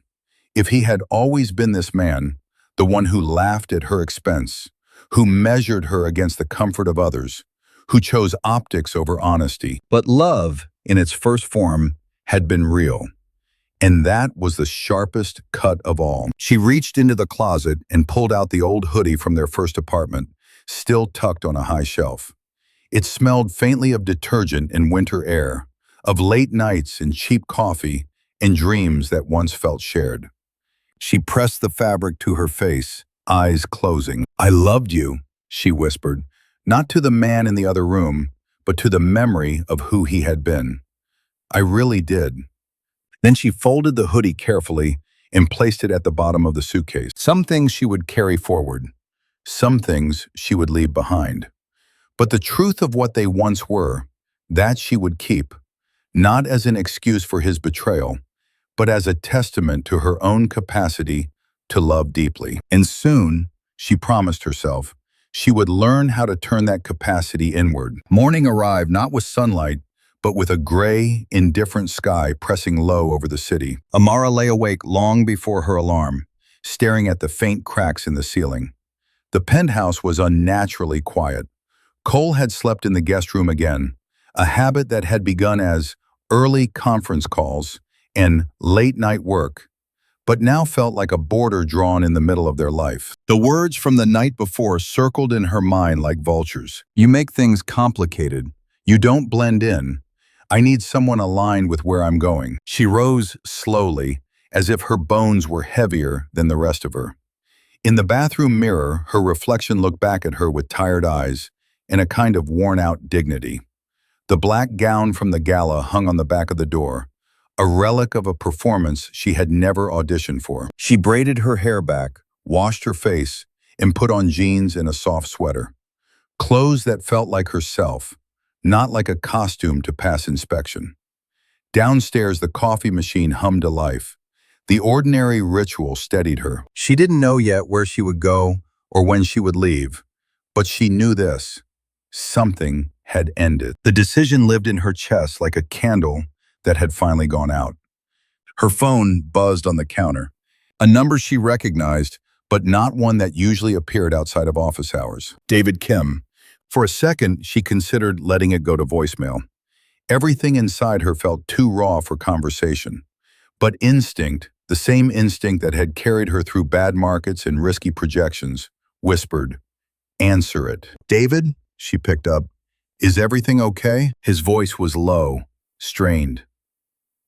If he had always been this man, the one who laughed at her expense, who measured her against the comfort of others, who chose optics over honesty. But love, in its first form, had been real. And that was the sharpest cut of all. She reached into the closet and pulled out the old hoodie from their first apartment, still tucked on a high shelf. It smelled faintly of detergent and winter air, of late nights and cheap coffee and dreams that once felt shared. She pressed the fabric to her face, eyes closing. "I loved you," she whispered, not to the man in the other room, but to the memory of who he had been. "I really did." Then she folded the hoodie carefully and placed it at the bottom of the suitcase. Some things she would carry forward, some things she would leave behind. But the truth of what they once were, that she would keep, not as an excuse for his betrayal, but as a testament to her own capacity to love deeply. And soon, she promised herself, she would learn how to turn that capacity inward. Morning arrived not with sunlight, but with a gray, indifferent sky pressing low over the city. Amara lay awake long before her alarm, staring at the faint cracks in the ceiling. The penthouse was unnaturally quiet. Cole had slept in the guest room again, a habit that had begun as early conference calls and late-night work, but now felt like a border drawn in the middle of their life. The words from the night before circled in her mind like vultures. "You make things complicated. You don't blend in. I need someone aligned with where I'm going." She rose slowly, as if her bones were heavier than the rest of her. In the bathroom mirror, her reflection looked back at her with tired eyes and a kind of worn-out dignity. The black gown from the gala hung on the back of the door, a relic of a performance she had never auditioned for. She braided her hair back, washed her face, and put on jeans and a soft sweater. Clothes that felt like herself, not like a costume to pass inspection. Downstairs, the coffee machine hummed to life. The ordinary ritual steadied her. She didn't know yet where she would go or when she would leave, but she knew this. Something had ended. The decision lived in her chest like a candle that had finally gone out. Her phone buzzed on the counter, a number she recognized, but not one that usually appeared outside of office hours. David Kim. For a second, she considered letting it go to voicemail. Everything inside her felt too raw for conversation. But instinct, the same instinct that had carried her through bad markets and risky projections, whispered, "Answer it." "David?" She picked up. "Is everything okay?" His voice was low, strained.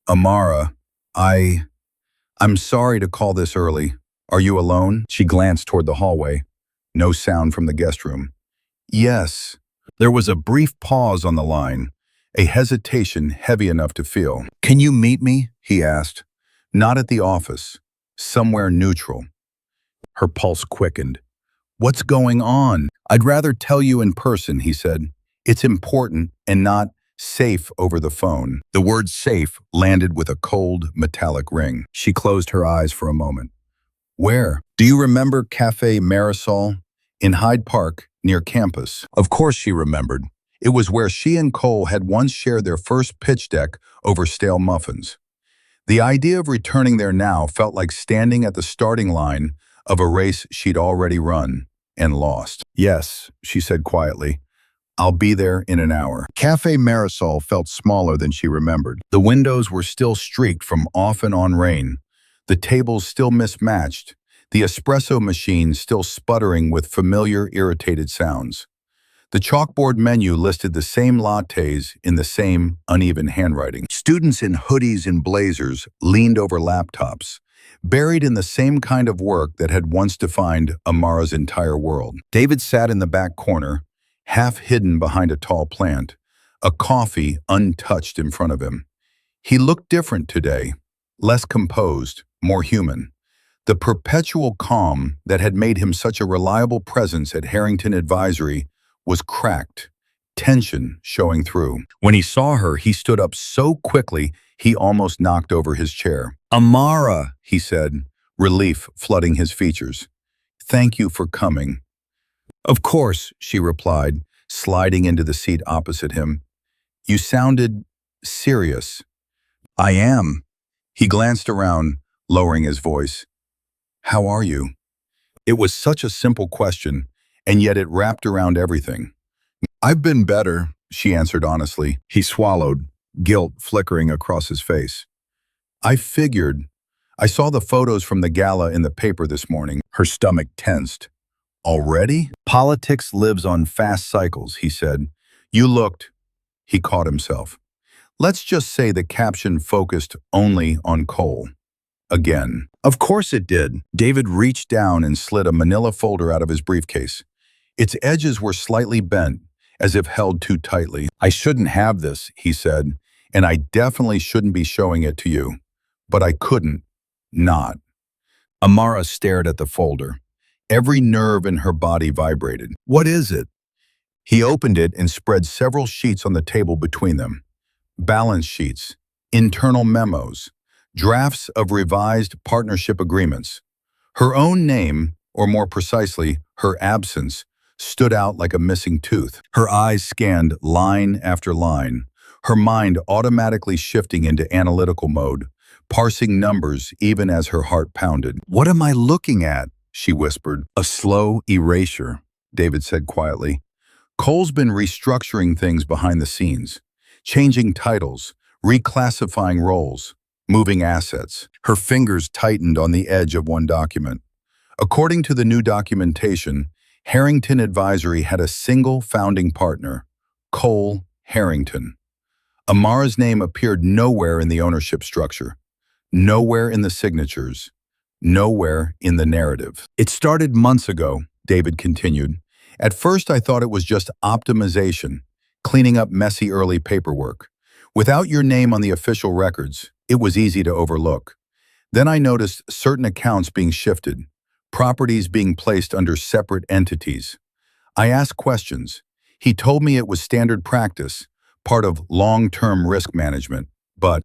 "Amara, I'm sorry to call this early. Are you alone?" She glanced toward the hallway. No sound from the guest room. "Yes." There was a brief pause on the line, a hesitation heavy enough to feel. "Can you meet me?" he asked. "Not at the office. Somewhere neutral." Her pulse quickened. "What's going on?" "I'd rather tell you in person," he said. "It's important and not safe over the phone." The word safe landed with a cold, metallic ring. She closed her eyes for a moment. Where? Do you remember Cafe Marisol in Hyde Park near campus? Of course she remembered. It was where she and Cole had once shared their first pitch deck over stale muffins. The idea of returning there now felt like standing at the starting line of a race she'd already run and lost. Yes, she said quietly. I'll be there in an hour. Cafe Marisol felt smaller than she remembered. The windows were still streaked from off and on rain. The tables still mismatched. The espresso machine still sputtering with familiar, irritated sounds. The chalkboard menu listed the same lattes in the same uneven handwriting. Students in hoodies and blazers leaned over laptops, buried in the same kind of work that had once defined Amara's entire world. David sat in the back corner, half hidden behind a tall plant, a coffee untouched in front of him. He looked different today, less composed, more human. The perpetual calm that had made him such a reliable presence at Harrington Advisory was cracked, tension showing through. When he saw her, he stood up so quickly he almost knocked over his chair. Amara, he said, relief flooding his features. Thank you for coming. Of course, she replied, sliding into the seat opposite him. You sounded serious. I am. He glanced around, lowering his voice. How are you? It was such a simple question, and yet it wrapped around everything. I've been better, she answered honestly. He swallowed, guilt flickering across his face. I figured. I saw the photos from the gala in the paper this morning. Her stomach tensed. Already? Politics lives on fast cycles, he said. You looked. He caught himself. Let's just say the caption focused only on Cole. Again. Of course it did. David reached down and slid a manila folder out of his briefcase. Its edges were slightly bent, as if held too tightly. I shouldn't have this, he said, and I definitely shouldn't be showing it to you. But I couldn't. Not. Amara stared at the folder. Every nerve in her body vibrated. What is it? He opened it and spread several sheets on the table between them. Balance sheets, internal memos, drafts of revised partnership agreements. Her own name, or more precisely, her absence, stood out like a missing tooth. Her eyes scanned line after line, her mind automatically shifting into analytical mode, parsing numbers even as her heart pounded. What am I looking at? She whispered. A slow erasure, David said quietly. Cole's been restructuring things behind the scenes, changing titles, reclassifying roles, moving assets. Her fingers tightened on the edge of one document. According to the new documentation, Harrington Advisory had a single founding partner, Cole Harrington. Amara's name appeared nowhere in the ownership structure, nowhere in the signatures, nowhere in the narrative. It started months ago, David continued. At first I thought it was just optimization, cleaning up messy early paperwork. Without your name on the official records, it was easy to overlook. Then I noticed certain accounts being shifted, properties being placed under separate entities. I asked questions. He told me it was standard practice, part of long-term risk management. But,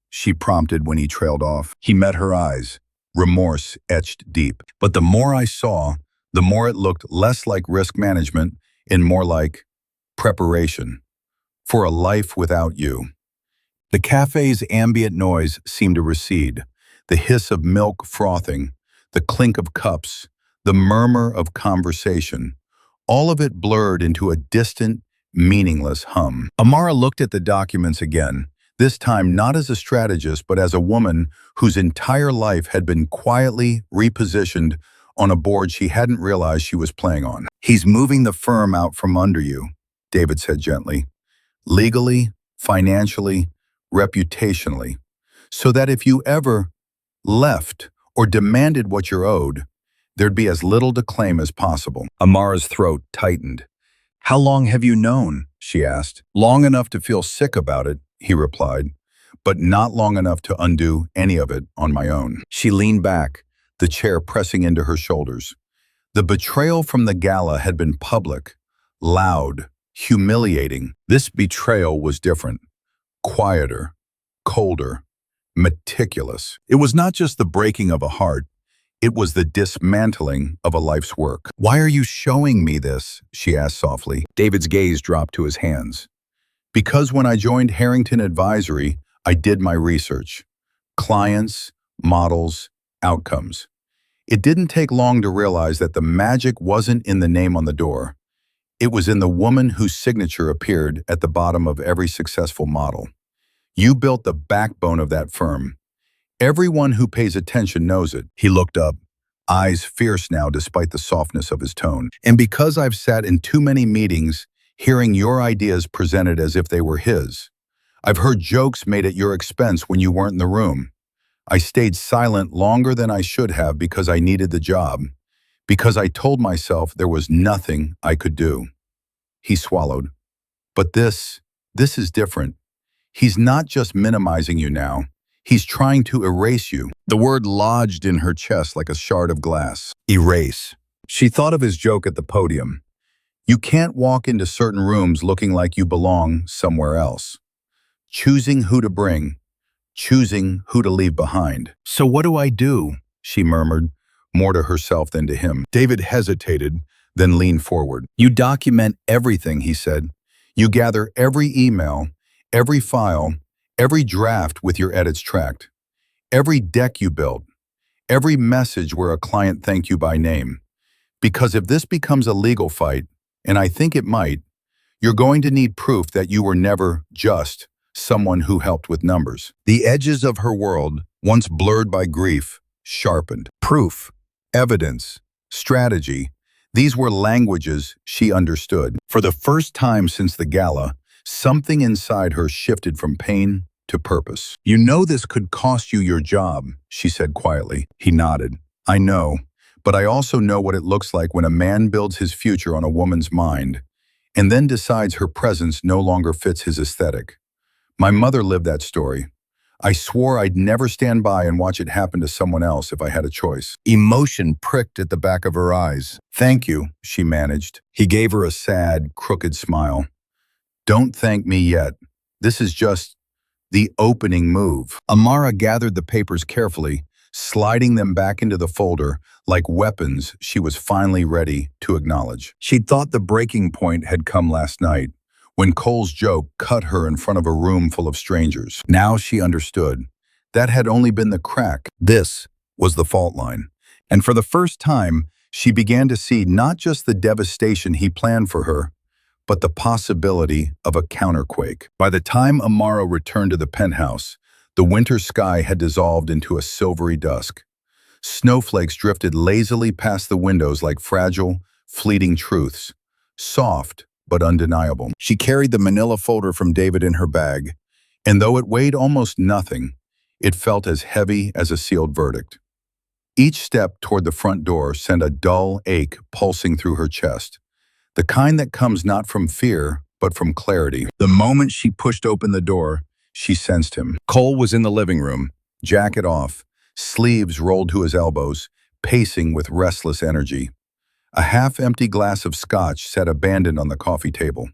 she prompted when he trailed off. He met her eyes, remorse etched deep. But the more I saw, the more it looked less like risk management and more like preparation for a life without you. The cafe's ambient noise seemed to recede, the hiss of milk frothing, the clink of cups, the murmur of conversation. All of it blurred into a distant, meaningless hum. Amara looked at the documents again, this time not as a strategist but as a woman whose entire life had been quietly repositioned on a board she hadn't realized she was playing on. He's moving the firm out from under you, David said gently. Legally, financially, reputationally, so that if you ever left or demanded what you're owed, there'd be as little to claim as possible. Amara's throat tightened. How long have you known? She asked. Long enough to feel sick about it, he replied, but not long enough to undo any of it on my own. She leaned back, the chair pressing into her shoulders. The betrayal from the gala had been public, loud, humiliating. This betrayal was different, quieter, colder, meticulous. It was not just the breaking of a heart, It was the dismantling of a life's work. "Why are you showing me this?" she asked softly. David's gaze dropped to his hands. "Because when I joined Harrington Advisory, I did my research. Clients, models, outcomes. It didn't take long to realize that the magic wasn't in the name on the door. It was in the woman whose signature appeared at the bottom of every successful model. You built the backbone of that firm. Everyone who pays attention knows it." He looked up, eyes fierce now despite the softness of his tone. "And because I've sat in too many meetings, hearing your ideas presented as if they were his. I've heard jokes made at your expense when you weren't in the room. I stayed silent longer than I should have because I needed the job, because I told myself there was nothing I could do." He swallowed. "But this is different. He's not just minimizing you now. He's trying to erase you." The word lodged in her chest like a shard of glass. Erase. She thought of his joke at the podium. You can't walk into certain rooms looking like you belong somewhere else. Choosing who to bring, choosing who to leave behind. "So what do I do?" she murmured, more to herself than to him. David hesitated, then leaned forward. "You document everything," he said. "You gather every email, every file, every draft with your edits tracked, every deck you built, every message where a client thanked you by name. Because if this becomes a legal fight, and I think it might, you're going to need proof that you were never just someone who helped with numbers." The edges of her world, once blurred by grief, sharpened. Proof, evidence, strategy, these were languages she understood. For the first time since the gala, something inside her shifted from pain to purpose. "You know this could cost you your job," she said quietly. He nodded. "I know, but I also know what it looks like when a man builds his future on a woman's mind and then decides her presence no longer fits his aesthetic. My mother lived that story. I swore I'd never stand by and watch it happen to someone else if I had a choice." Emotion pricked at the back of her eyes. "Thank you," she managed. He gave her a sad, crooked smile. "Don't thank me yet. This is just the opening move." Amara gathered the papers carefully, sliding them back into the folder like weapons she was finally ready to acknowledge. She'd thought the breaking point had come last night, when Cole's joke cut her in front of a room full of strangers. Now she understood. That had only been the crack. This was the fault line. And for the first time, she began to see not just the devastation he planned for her, but the possibility of a counterquake. By the time Amara returned to the penthouse, the winter sky had dissolved into a silvery dusk. Snowflakes drifted lazily past the windows like fragile, fleeting truths, soft but undeniable. She carried the manila folder from David in her bag, and though it weighed almost nothing, it felt as heavy as a sealed verdict. Each step toward the front door sent a dull ache pulsing through her chest. The kind that comes not from fear, but from clarity. The moment she pushed open the door, she sensed him. Cole was in the living room, jacket off, sleeves rolled to his elbows, pacing with restless energy. A half-empty glass of scotch sat abandoned on the coffee table.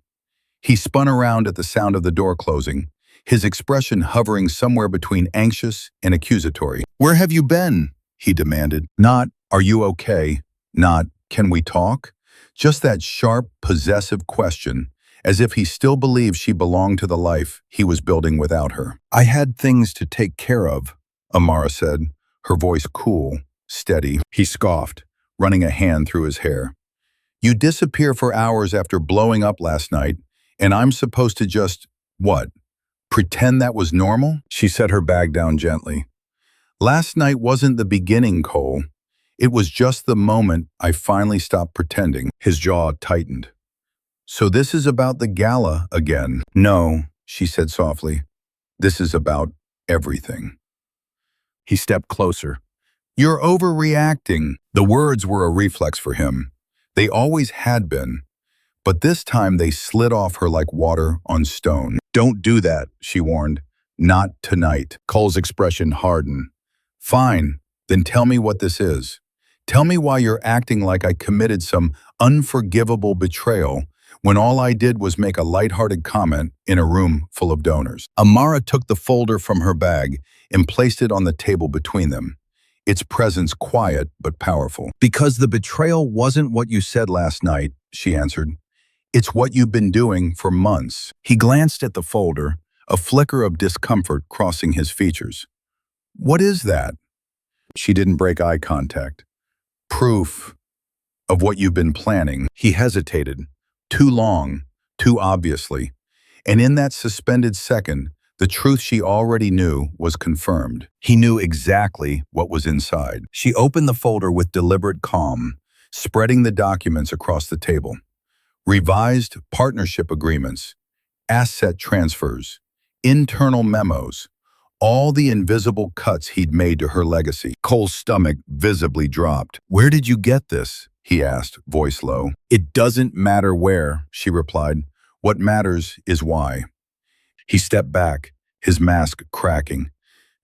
He spun around at the sound of the door closing, his expression hovering somewhere between anxious and accusatory. "Where have you been?" he demanded. Not, "Are you okay?" Not, "Can we talk?" Just that sharp, possessive question, as if he still believed she belonged to the life he was building without her. "I had things to take care of," Amara said, her voice cool, steady. He scoffed, running a hand through his hair. "You disappear for hours after blowing up last night, and I'm supposed to just, what, pretend that was normal?" She set her bag down gently. "Last night wasn't the beginning, Cole. It was just the moment I finally stopped pretending." His jaw tightened. "So this is about the gala again?" "No," she said softly. "This is about everything." He stepped closer. "You're overreacting." The words were a reflex for him. They always had been. But this time they slid off her like water on stone. "Don't do that," she warned. "Not tonight." Cole's expression hardened. "Fine, then tell me what this is. Tell me why you're acting like I committed some unforgivable betrayal when all I did was make a lighthearted comment in a room full of donors." Amara took the folder from her bag and placed it on the table between them. its presence quiet but powerful. Because the betrayal wasn't what you said last night, she answered. It's what you've been doing for months. He glanced at the folder, a flicker of discomfort crossing his features. What is that? She didn't break eye contact. Proof of what you've been planning. He hesitated, too long, too obviously, and in that suspended second, the truth she already knew was confirmed. He knew exactly what was inside. She opened the folder with deliberate calm, spreading the documents across the table. Revised partnership agreements, asset transfers, internal memos, all the invisible cuts he'd made to her legacy. Cole's stomach visibly dropped. Where did you get this? He asked, voice low. It doesn't matter where, she replied. What matters is why. He stepped back, his mask cracking.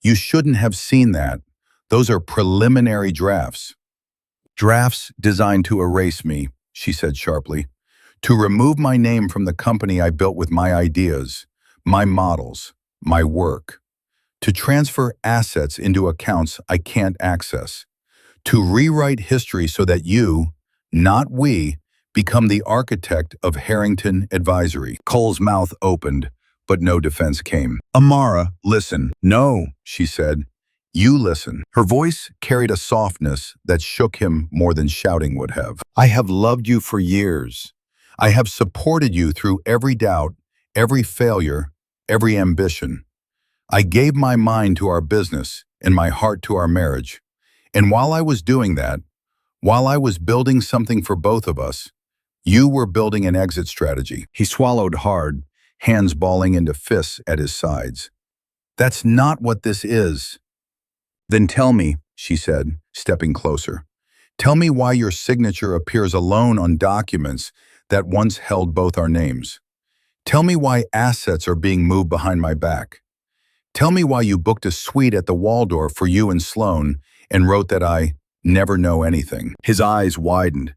You shouldn't have seen that. Those are preliminary drafts. Drafts designed to erase me, she said sharply. To remove my name from the company I built with my ideas, my models, my work. To transfer assets into accounts I can't access. To rewrite history so that you, not we, become the architect of Harrington Advisory. Cole's mouth opened, but no defense came. Amara, listen. No, she said. You listen. Her voice carried a softness that shook him more than shouting would have. I have loved you for years. I have supported you through every doubt, every failure, every ambition. I gave my mind to our business and my heart to our marriage. And while I was doing that, while I was building something for both of us, you were building an exit strategy. He swallowed hard, hands balling into fists at his sides. That's not what this is. Then tell me, she said, stepping closer. Tell me why your signature appears alone on documents that once held both our names. Tell me why assets are being moved behind my back. Tell me why you booked a suite at the Waldorf for you and Sloan and wrote that I never know anything. His eyes widened.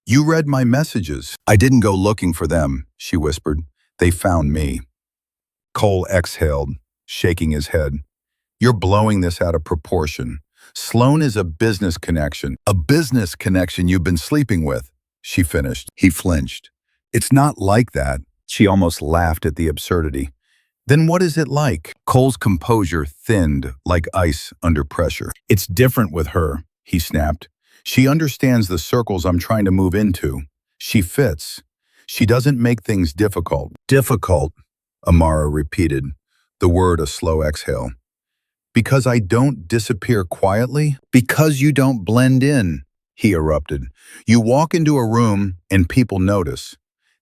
You read my messages. I didn't go looking for them, she whispered. They found me. Cole exhaled, shaking his head. You're blowing this out of proportion. Sloan is a business connection you've been sleeping with, she finished. He flinched. It's not like that. She almost laughed at the absurdity. Then what is it like? Cole's composure thinned like ice under pressure. It's different with her, he snapped. She understands the circles I'm trying to move into. She fits. She doesn't make things difficult. Difficult, Amara repeated, the word a slow exhale. Because I don't disappear quietly? Because you don't blend in, he erupted. You walk into a room and people notice.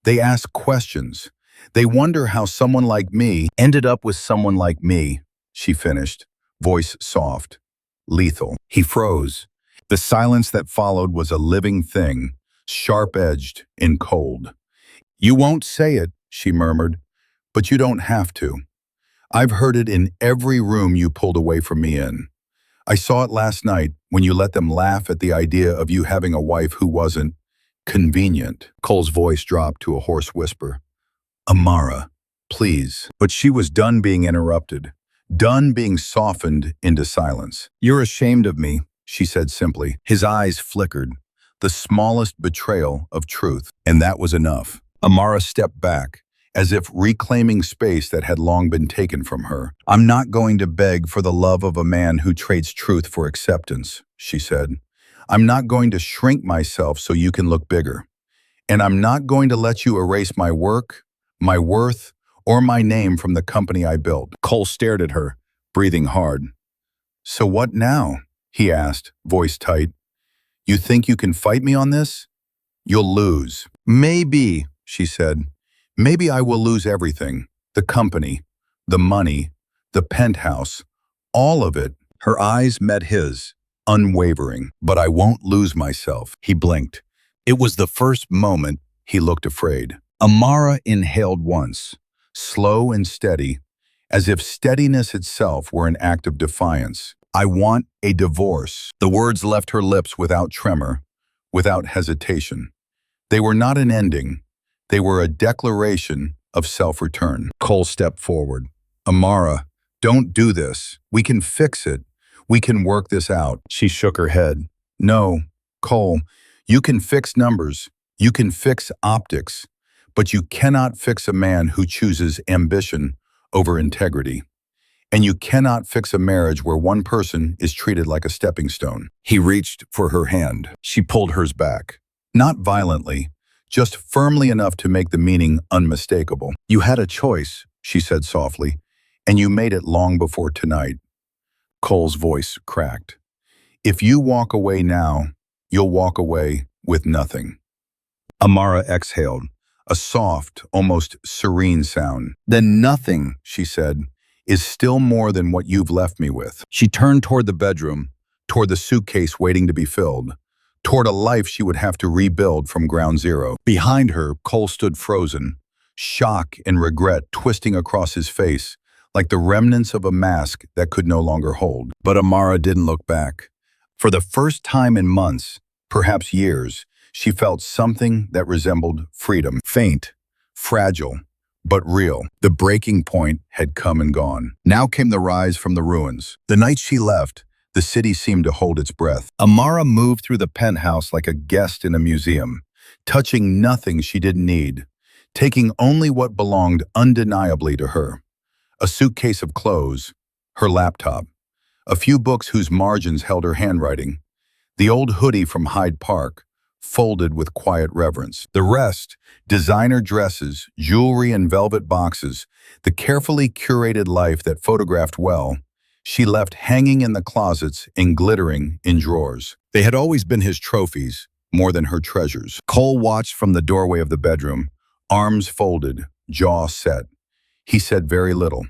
They ask questions. They wonder how someone like me ended up with someone like me, she finished, voice soft, lethal. He froze. The silence that followed was a living thing, sharp-edged and cold. You won't say it, she murmured, but you don't have to. I've heard it in every room you pulled away from me in. I saw it last night when you let them laugh at the idea of you having a wife who wasn't convenient. Cole's voice dropped to a hoarse whisper. Amara, please. But she was done being interrupted, done being softened into silence. You're ashamed of me, she said simply. His eyes flickered, the smallest betrayal of truth. And that was enough. Amara stepped back, as if reclaiming space that had long been taken from her. I'm not going to beg for the love of a man who trades truth for acceptance, she said. I'm not going to shrink myself so you can look bigger. And I'm not going to let you erase my work, my worth, or my name from the company I built. Cole stared at her, breathing hard. So what now? He asked, voice tight. You think you can fight me on this? You'll lose. Maybe, she said. Maybe I will lose everything. The company, the money, the penthouse, all of it. Her eyes met his, unwavering. But I won't lose myself. He blinked. It was the first moment he looked afraid. Amara inhaled once, slow and steady, as if steadiness itself were an act of defiance. I want a divorce. The words left her lips without tremor, without hesitation. They were not an ending. They were a declaration of self-return. Cole stepped forward. Amara, don't do this. We can fix it. We can work this out. She shook her head. No, Cole, you can fix numbers. You can fix optics. But you cannot fix a man who chooses ambition over integrity. And you cannot fix a marriage where one person is treated like a stepping stone. He reached for her hand. She pulled hers back. Not violently, just firmly enough to make the meaning unmistakable. You had a choice, she said softly, and you made it long before tonight. Cole's voice cracked. If you walk away now, you'll walk away with nothing. Amara exhaled, a soft, almost serene sound. Then nothing, she said, is still more than what you've left me with. She turned toward the bedroom, toward the suitcase waiting to be filled, toward a life she would have to rebuild from ground zero. Behind her, Cole stood frozen, shock and regret twisting across his face, like the remnants of a mask that could no longer hold. But Amara didn't look back. For the first time in months, perhaps years, she felt something that resembled freedom. Faint, fragile, but real. The breaking point had come and gone. Now came the rise from the ruins. The night she left, the city seemed to hold its breath. Amara moved through the penthouse like a guest in a museum, touching nothing she didn't need, taking only what belonged undeniably to her. A suitcase of clothes, her laptop, a few books whose margins held her handwriting, the old hoodie from Hyde Park, folded with quiet reverence. The rest, designer dresses, jewelry and velvet boxes, the carefully curated life that photographed well, she left hanging in the closets and glittering in drawers. They had always been his trophies, more than her treasures. Cole watched from the doorway of the bedroom, arms folded, jaw set. He said very little.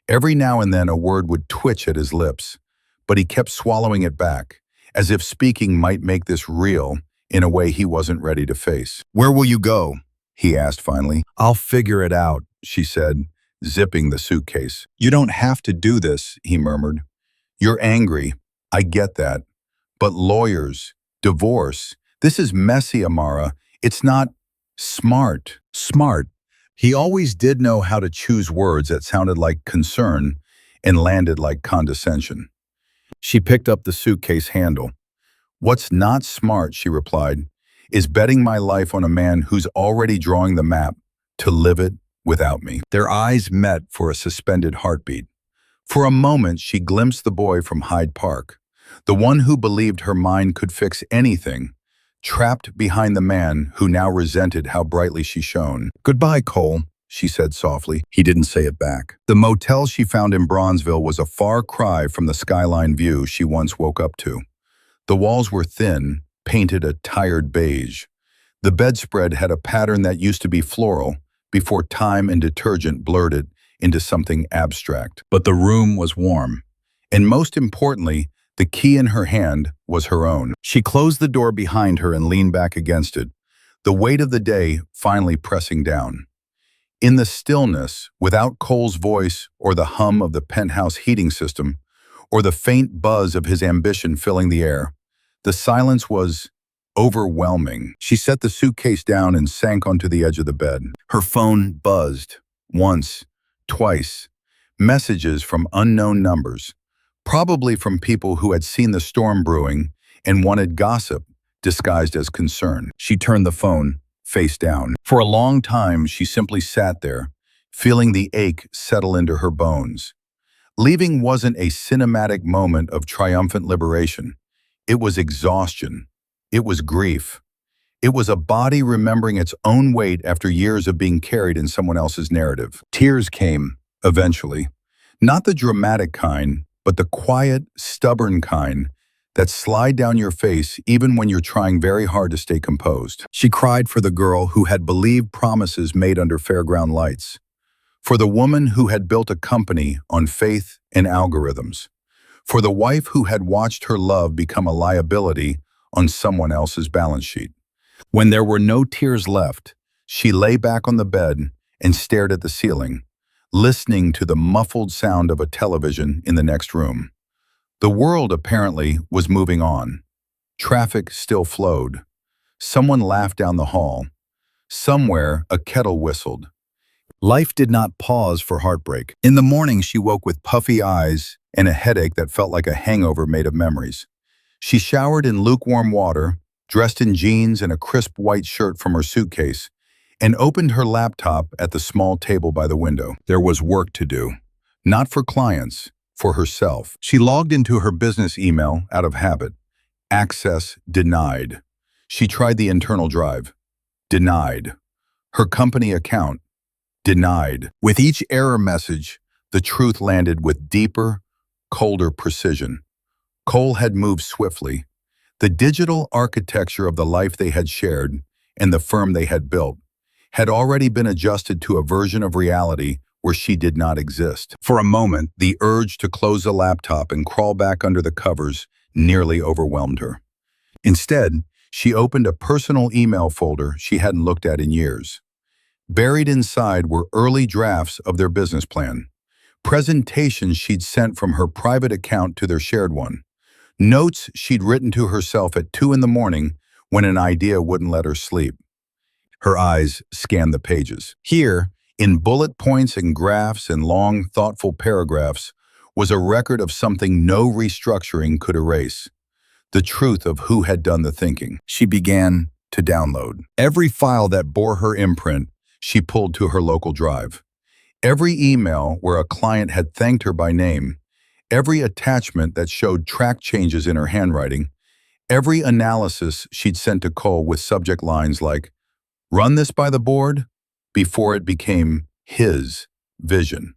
Every now and then a word would twitch at his lips, but he kept swallowing it back, as if speaking might make this real in a way he wasn't ready to face. "Where will you go?" he asked finally. "I'll figure it out," she said, zipping the suitcase. "You don't have to do this," he murmured. "You're angry. I get that. But lawyers, divorce, this is messy, Amara. It's not smart." Smart. He always did know how to choose words that sounded like concern and landed like condescension. She picked up the suitcase handle. "What's not smart," she replied, "is betting my life on a man who's already drawing the map to live it without me." Their eyes met for a suspended heartbeat. For a moment, she glimpsed the boy from Hyde Park, the one who believed her mind could fix anything, trapped behind the man who now resented how brightly she shone. "Goodbye, Cole," she said softly. He didn't say it back. The motel she found in Bronzeville was a far cry from the skyline view she once woke up to. The walls were thin, painted a tired beige. The bedspread had a pattern that used to be floral before time and detergent blurred it into something abstract. But the room was warm. And most importantly, the key in her hand was her own. She closed the door behind her and leaned back against it, the weight of the day finally pressing down. In the stillness, without Cole's voice or the hum of the penthouse heating system, or the faint buzz of his ambition filling the air, the silence was overwhelming. She set the suitcase down and sank onto the edge of the bed. Her phone buzzed. Once, twice. Messages from unknown numbers, probably from people who had seen the storm brewing and wanted gossip disguised as concern. She turned the phone face down. For a long time, she simply sat there, feeling the ache settle into her bones. Leaving wasn't a cinematic moment of triumphant liberation. It was exhaustion. It was grief. It was a body remembering its own weight after years of being carried in someone else's narrative. Tears came, eventually. Not the dramatic kind, but the quiet, stubborn kind that slide down your face even when you're trying very hard to stay composed. She cried for the girl who had believed promises made under fairground lights, for the woman who had built a company on faith and algorithms, for the wife who had watched her love become a liability on someone else's balance sheet. When there were no tears left, she lay back on the bed and stared at the ceiling, listening to the muffled sound of a television in the next room. The world apparently was moving on. Traffic still flowed. Someone laughed down the hall. Somewhere, a kettle whistled. Life did not pause for heartbreak. In the morning, she woke with puffy eyes and a headache that felt like a hangover made of memories. She showered in lukewarm water, dressed in jeans and a crisp white shirt from her suitcase, and opened her laptop at the small table by the window. There was work to do. Not for clients, for herself. She logged into her business email out of habit. Access denied. She tried the internal drive. Denied. Her company account. Denied. With each error message, the truth landed with deeper, colder precision. Cole had moved swiftly. The digital architecture of the life they had shared and the firm they had built had already been adjusted to a version of reality where she did not exist. For a moment, the urge to close the laptop and crawl back under the covers nearly overwhelmed her. Instead, she opened a personal email folder she hadn't looked at in years. Buried inside were early drafts of their business plan, presentations she'd sent from her private account to their shared one, notes she'd written to herself at 2 in the morning when an idea wouldn't let her sleep. Her eyes scanned the pages. Here, in bullet points and graphs and long, thoughtful paragraphs, was a record of something no restructuring could erase. The truth of who had done the thinking. She began to download. Every file that bore her imprint, she pulled to her local drive. Every email where a client had thanked her by name, every attachment that showed track changes in her handwriting, every analysis she'd sent to Cole with subject lines like, "Run this by the board," before it became his vision.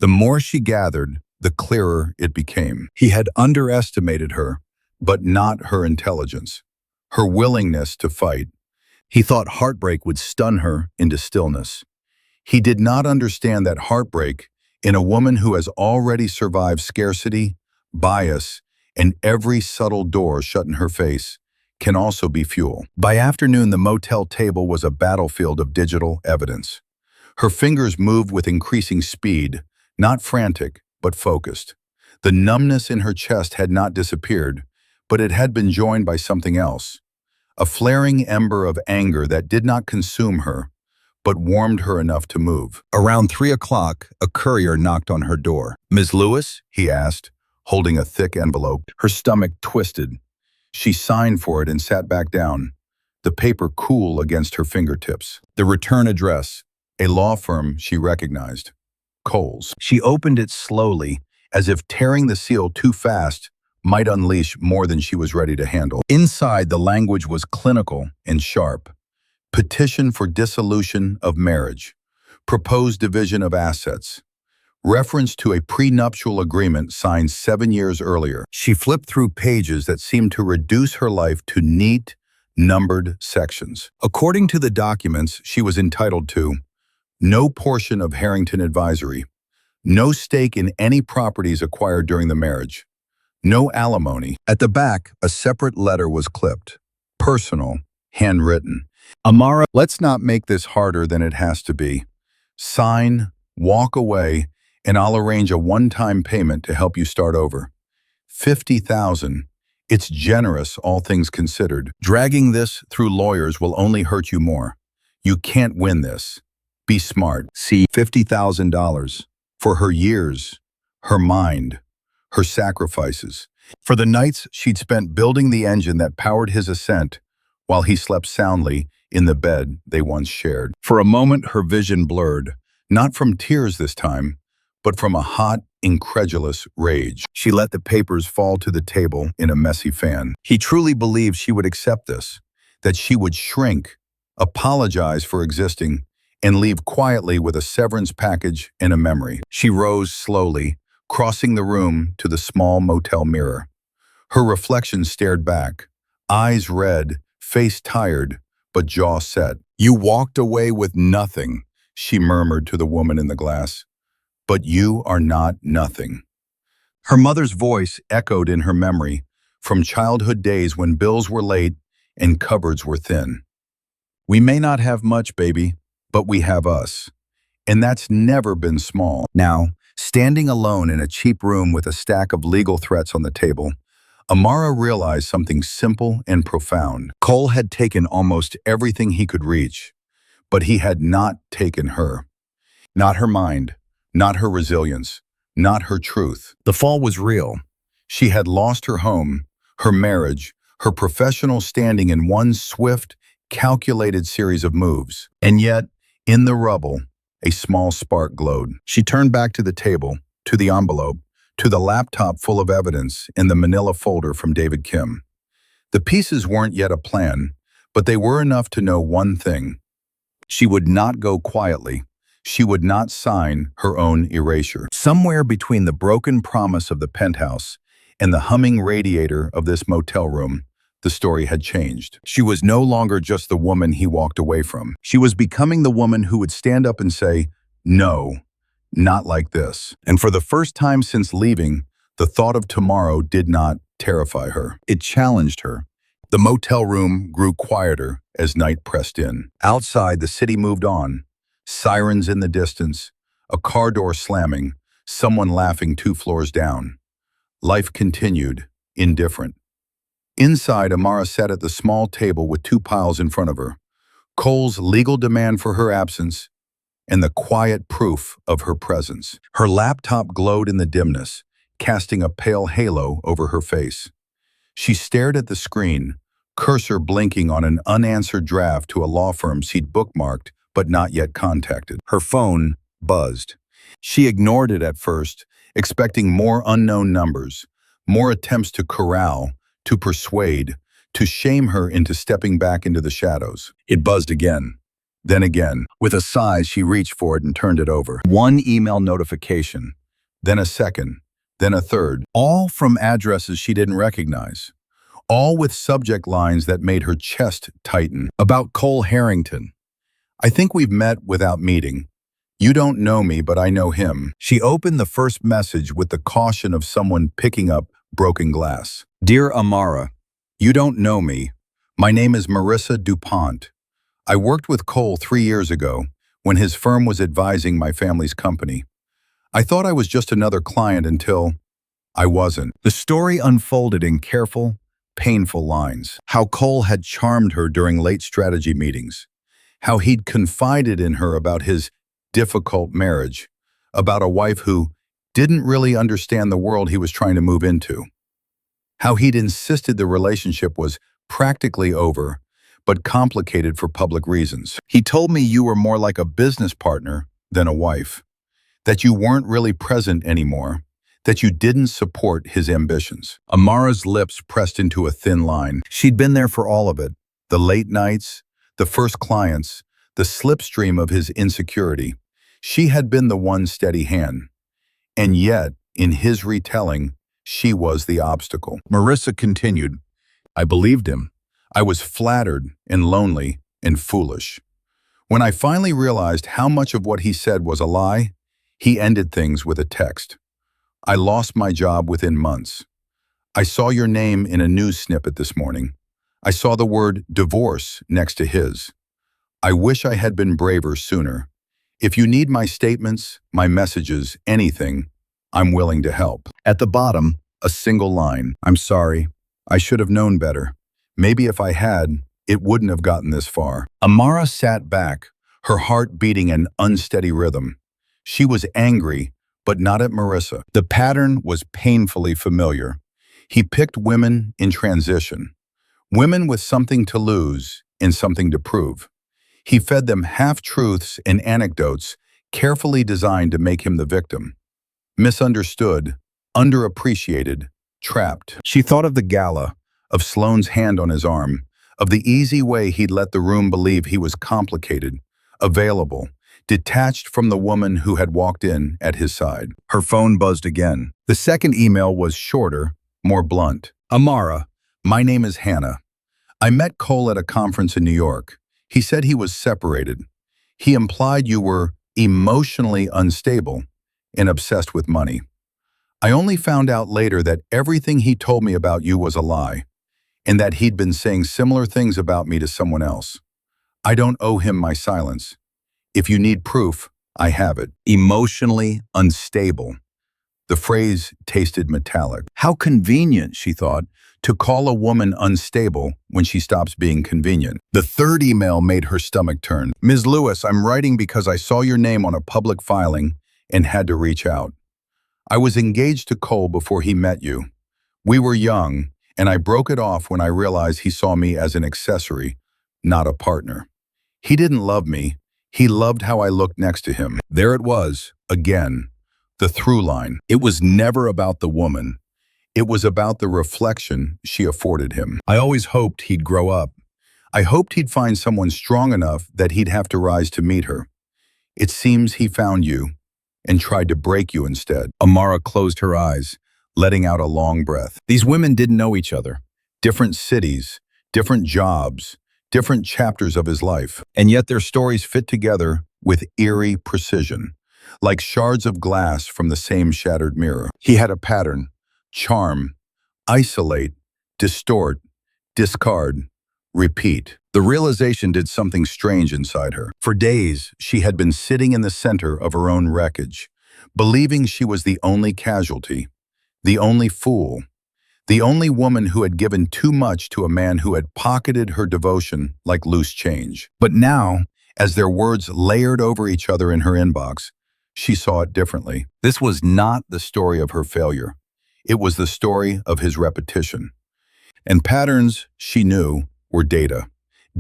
The more she gathered, the clearer it became. He had underestimated her, but not her intelligence, her willingness to fight. He thought heartbreak would stun her into stillness. He did not understand that heartbreak, in a woman who has already survived scarcity, bias, and every subtle door shut in her face, can also be fuel. By afternoon, the motel table was a battlefield of digital evidence. Her fingers moved with increasing speed, not frantic, but focused. The numbness in her chest had not disappeared, but it had been joined by something else. A flaring ember of anger that did not consume her, but warmed her enough to move. Around 3 o'clock, a courier knocked on her door. "Ms. Lewis?" he asked, holding a thick envelope. Her stomach twisted. She signed for it and sat back down, the paper cool against her fingertips. The return address, a law firm she recognized. Cole's. She opened it slowly, as if tearing the seal too fast might unleash more than she was ready to handle. Inside, the language was clinical and sharp. Petition for dissolution of marriage. Proposed division of assets. Reference to a prenuptial agreement signed 7 years earlier. She flipped through pages that seemed to reduce her life to neat, numbered sections. According to the documents, she was entitled to no portion of Harrington Advisory, no stake in any properties acquired during the marriage, no alimony. At the back, a separate letter was clipped. Personal, handwritten. "Amara, let's not make this harder than it has to be. Sign, walk away, and I'll arrange a one-time payment to help you start over. $50,000. It's generous, all things considered. Dragging this through lawyers will only hurt you more. You can't win this. Be smart." See, $50,000. For her years, her mind, her sacrifices. For the nights she'd spent building the engine that powered his ascent while he slept soundly in the bed they once shared. For a moment, her vision blurred, not from tears this time, but from a hot, incredulous rage. She let the papers fall to the table in a messy fan. He truly believed she would accept this, that she would shrink, apologize for existing, and leave quietly with a severance package and a memory. She rose slowly, crossing the room to the small motel mirror. Her reflection stared back, eyes red, face tired, but jaw set. "You walked away with nothing," she murmured to the woman in the glass. "But you are not nothing." Her mother's voice echoed in her memory from childhood days when bills were late and cupboards were thin. "We may not have much, baby, but we have us." And that's never been small. Now, standing alone in a cheap room with a stack of legal threats on the table, Amara realized something simple and profound. Cole had taken almost everything he could reach, but he had not taken her. Not her mind, not her resilience, not her truth. The fall was real. She had lost her home, her marriage, her professional standing in one swift, calculated series of moves. And yet, in the rubble, a small spark glowed. She turned back to the table, to the envelope, to the laptop full of evidence in the manila folder from David Kim. The pieces weren't yet a plan, but they were enough to know one thing. She would not go quietly. She would not sign her own erasure. Somewhere between the broken promise of the penthouse and the humming radiator of this motel room, the story had changed. She was no longer just the woman he walked away from. She was becoming the woman who would stand up and say, "No, not like this." And for the first time since leaving, the thought of tomorrow did not terrify her. It challenged her. The motel room grew quieter as night pressed in. Outside, the city moved on. Sirens in the distance, a car door slamming, someone laughing 2 floors down. Life continued, indifferent. Inside, Amara sat at the small table with 2 piles in front of her. Cole's legal demand for her absence and the quiet proof of her presence. Her laptop glowed in the dimness, casting a pale halo over her face. She stared at the screen, cursor blinking on an unanswered draft to a law firm she'd bookmarked but not yet contacted. Her phone buzzed. She ignored it at first, expecting more unknown numbers, more attempts to corral, to persuade, to shame her into stepping back into the shadows. It buzzed again. Then again. With a sigh, she reached for it and turned it over. 1 email notification, then a second, then a third, all from addresses she didn't recognize, all with subject lines that made her chest tighten. About Cole Harrington. "I think we've met without meeting. You don't know me, but I know him." She opened the first message with the caution of someone picking up broken glass. "Dear Amara, you don't know me. My name is Marissa DuPont. I worked with Cole 3 years ago when his firm was advising my family's company. I thought I was just another client until I wasn't." The story unfolded in careful, painful lines. How Cole had charmed her during late strategy meetings. How he'd confided in her about his difficult marriage, about a wife who didn't really understand the world he was trying to move into. How he'd insisted the relationship was practically over, but complicated for public reasons. "He told me you were more like a business partner than a wife, that you weren't really present anymore, that you didn't support his ambitions." Amara's lips pressed into a thin line. She'd been there for all of it. The late nights, the first clients, the slipstream of his insecurity. She had been the one steady hand. And yet, in his retelling, she was the obstacle. Marissa continued, "I believed him. I was flattered and lonely and foolish. When I finally realized how much of what he said was a lie, he ended things with a text. I lost my job within months. I saw your name in a news snippet this morning. I saw the word divorce next to his. I wish I had been braver sooner. If you need my statements, my messages, anything, I'm willing to help." At the bottom, a single line. "I'm sorry. I should have known better. Maybe if I had, it wouldn't have gotten this far." Amara sat back, her heart beating an unsteady rhythm. She was angry, but not at Marissa. The pattern was painfully familiar. He picked women in transition, women with something to lose and something to prove. He fed them half-truths and anecdotes carefully designed to make him the victim. Misunderstood, underappreciated, trapped. She thought of the gala, of Sloane's hand on his arm, of the easy way he'd let the room believe he was complicated, available, detached from the woman who had walked in at his side. Her phone buzzed again. The second email was shorter, more blunt. "Amara, my name is Hannah. I met Cole at a conference in New York. He said he was separated. He implied you were emotionally unstable and obsessed with money. I only found out later that everything he told me about you was a lie, and that he'd been saying similar things about me to someone else. I don't owe him my silence. If you need proof, I have it." Emotionally unstable. The phrase tasted metallic. How convenient, she thought, to call a woman unstable when she stops being convenient. The third email made her stomach turn. Ms. Lewis, I'm writing because I saw your name on a public filing and had to reach out. I was engaged to Cole before he met you. We were young, and I broke it off when I realized he saw me as an accessory, not a partner. He didn't love me. He loved how I looked next to him. There it was, again, the through line. It was never about the woman. It was about the reflection she afforded him. I always hoped he'd grow up. I hoped he'd find someone strong enough that he'd have to rise to meet her. It seems he found you and tried to break you instead. Amara closed her eyes, letting out a long breath. These women didn't know each other. Different cities, different jobs, different chapters of his life. And yet their stories fit together with eerie precision, like shards of glass from the same shattered mirror. He had a pattern: charm, isolate, distort, discard, repeat. The realization did something strange inside her. For days, she had been sitting in the center of her own wreckage, believing she was the only casualty, the only fool, the only woman who had given too much to a man who had pocketed her devotion like loose change. But now, as their words layered over each other in her inbox, she saw it differently. This was not the story of her failure. It was the story of his repetition. And patterns, she knew, were data.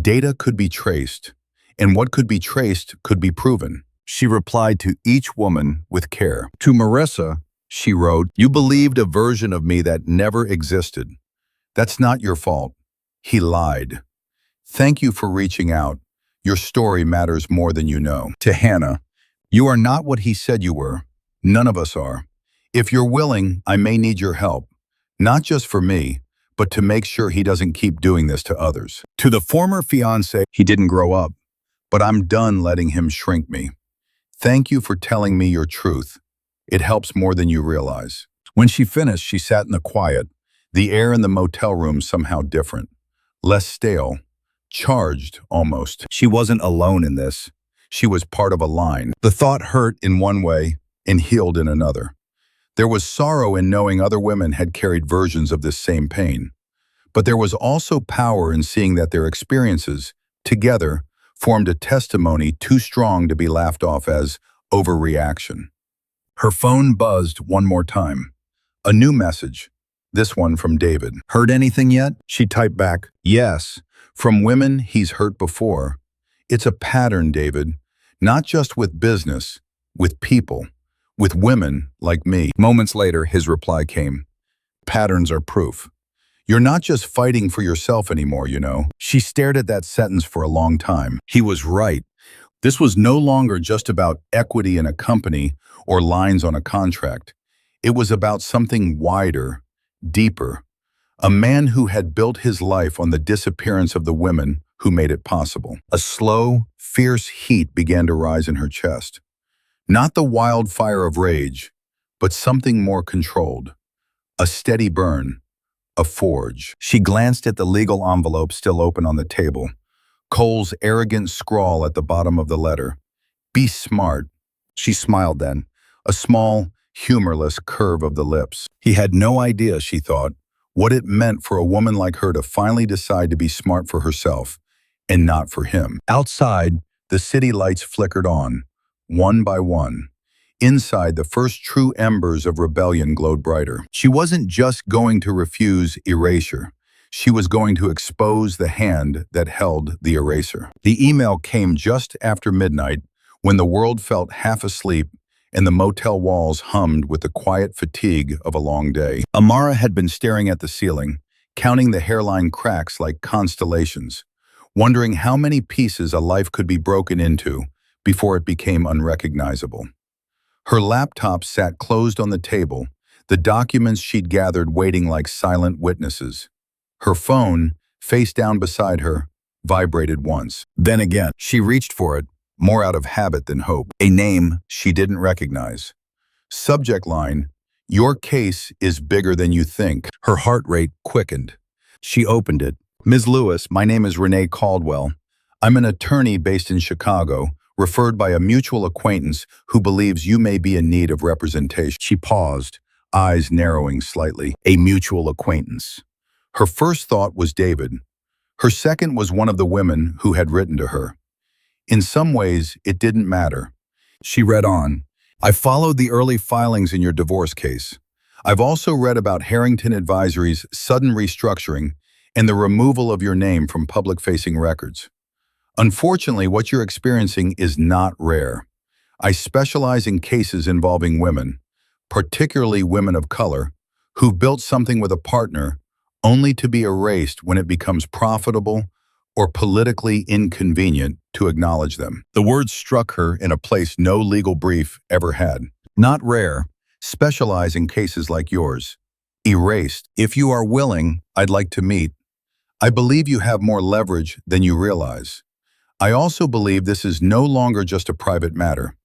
Data could be traced, and what could be traced could be proven. She replied to each woman with care. To Marissa, she wrote, "You believed a version of me that never existed. That's not your fault. He lied. Thank you for reaching out. Your story matters more than you know." To Hannah, "You are not what he said you were. None of us are. If you're willing, I may need your help. Not just for me, but to make sure he doesn't keep doing this to others." To the former fiancé, "He didn't grow up, but I'm done letting him shrink me. Thank you for telling me your truth. It helps more than you realize." When she finished, she sat in the quiet, the air in the motel room somehow different, less stale, charged almost. She wasn't alone in this. She was part of a line. The thought hurt in one way and healed in another. There was sorrow in knowing other women had carried versions of this same pain. But there was also power in seeing that their experiences, together, formed a testimony too strong to be laughed off as overreaction. Her phone buzzed one more time. A new message, this one from David. "Heard anything yet?" She typed back, "Yes, from women he's hurt before. It's a pattern, David, not just with business, with people. With women like me." Moments later, his reply came. "Patterns are proof. You're not just fighting for yourself anymore, you know." She stared at that sentence for a long time. He was right. This was no longer just about equity in a company or lines on a contract. It was about something wider, deeper. A man who had built his life on the disappearance of the women who made it possible. A slow, fierce heat began to rise in her chest. Not the wildfire of rage, but something more controlled. A steady burn, a forge. She glanced at the legal envelope still open on the table. Cole's arrogant scrawl at the bottom of the letter. "Be smart." She smiled then, a small, humorless curve of the lips. He had no idea, she thought, what it meant for a woman like her to finally decide to be smart for herself and not for him. Outside, the city lights flickered on, one by one. Inside, the first true embers of rebellion glowed brighter. She wasn't just going to refuse erasure. She was going to expose the hand that held the eraser. The email came just after midnight, when the world felt half asleep and the motel walls hummed with the quiet fatigue of a long day. Amara had been staring at the ceiling, counting the hairline cracks like constellations, wondering how many pieces a life could be broken into before it became unrecognizable. Her laptop sat closed on the table, the documents she'd gathered waiting like silent witnesses. Her phone, face down beside her, vibrated once. Then again, she reached for it, more out of habit than hope. A name she didn't recognize. Subject line, "Your case is bigger than you think." Her heart rate quickened. She opened it. "Ms. Lewis, my name is Renee Caldwell. I'm an attorney based in Chicago, referred by a mutual acquaintance who believes you may be in need of representation. She paused, eyes narrowing slightly. A mutual acquaintance. Her first thought was David. Her second was one of the women who had written to her. In some ways, it didn't matter. She read on. I followed the early filings in your divorce case. I've also read about Harrington Advisory's sudden restructuring and the removal of your name from public-facing records. Unfortunately, what you're experiencing is not rare. I specialize in cases involving women, particularly women of color, who've built something with a partner only to be erased when it becomes profitable or politically inconvenient to acknowledge them. The words struck her in a place no legal brief ever had. Not rare. Specialize in cases like yours. Erased. If you are willing, I'd like to meet. I believe you have more leverage than you realize. I also believe this is no longer just a private matter.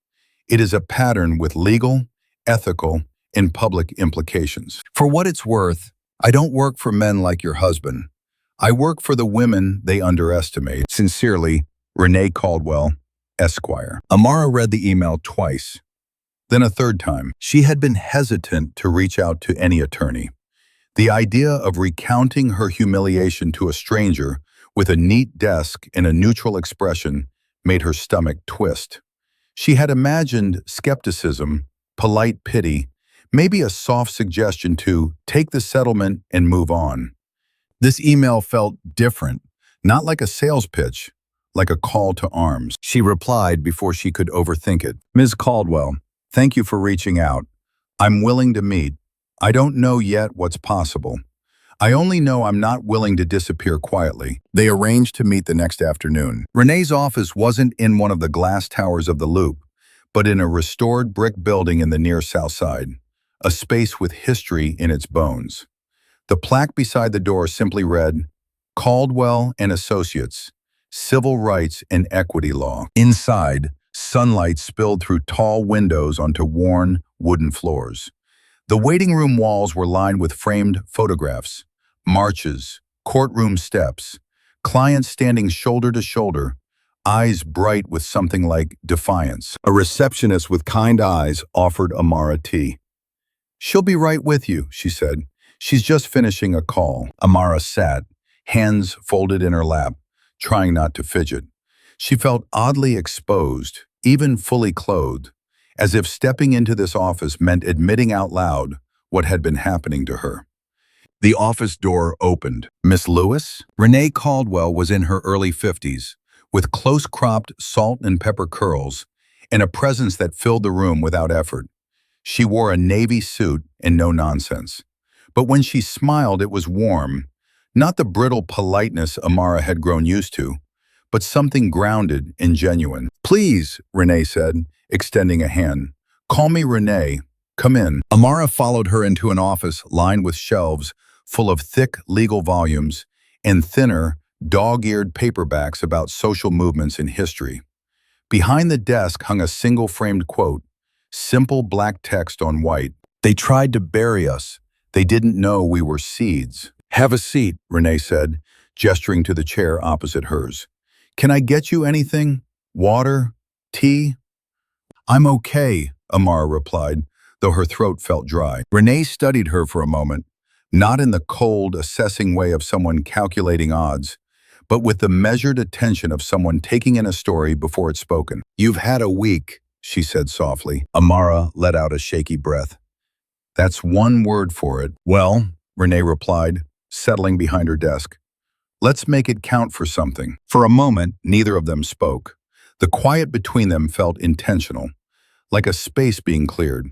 It is a pattern with legal, ethical, and public implications. For what it's worth, I don't work for men like your husband. I work for the women they underestimate. Sincerely, Renee Caldwell, Esquire. Amara read the email twice, then a third time. She had been hesitant to reach out to any attorney. The idea of recounting her humiliation to a stranger with a neat desk and a neutral expression made her stomach twist. She had imagined skepticism, polite pity, maybe a soft suggestion to take the settlement and move on. This email felt different, not like a sales pitch, like a call to arms. She replied before she could overthink it. Ms. Caldwell, thank you for reaching out. I'm willing to meet. I don't know yet what's possible. I only know I'm not willing to disappear quietly. They arranged to meet the next afternoon. Renee's office wasn't in one of the glass towers of the Loop, but in a restored brick building in the near South Side, a space with history in its bones. The plaque beside the door simply read, Caldwell and Associates, Civil Rights and Equity Law. Inside, sunlight spilled through tall windows onto worn, wooden floors. The waiting room walls were lined with framed photographs, marches, courtroom steps, clients standing shoulder to shoulder, eyes bright with something like defiance. A receptionist with kind eyes offered Amara tea. She'll be right with you, she said. She's just finishing a call. Amara sat, hands folded in her lap, trying not to fidget. She felt oddly exposed, even fully clothed, as if stepping into this office meant admitting out loud what had been happening to her. The office door opened. Miss Lewis? Renee Caldwell was in her early 50s, with close-cropped salt and pepper curls and a presence that filled the room without effort. She wore a navy suit and no nonsense. But when she smiled, it was warm, not the brittle politeness Amara had grown used to, but something grounded and genuine. Please, Renee said, extending a hand. Call me Renee. Come in. Amara followed her into an office lined with shelves full of thick legal volumes and thinner, dog-eared paperbacks about social movements and history. Behind the desk hung a single framed quote, simple black text on white. They tried to bury us. They didn't know we were seeds. Have a seat, Renee said, gesturing to the chair opposite hers. Can I get you anything? Water? Tea? I'm okay, Amara replied, though her throat felt dry. Renee studied her for a moment, not in the cold, assessing way of someone calculating odds, but with the measured attention of someone taking in a story before it's spoken. You've had a week, she said softly. Amara let out a shaky breath. That's one word for it. Well, Renee replied, settling behind her desk. Let's make it count for something. For a moment, neither of them spoke. The quiet between them felt intentional, like a space being cleared.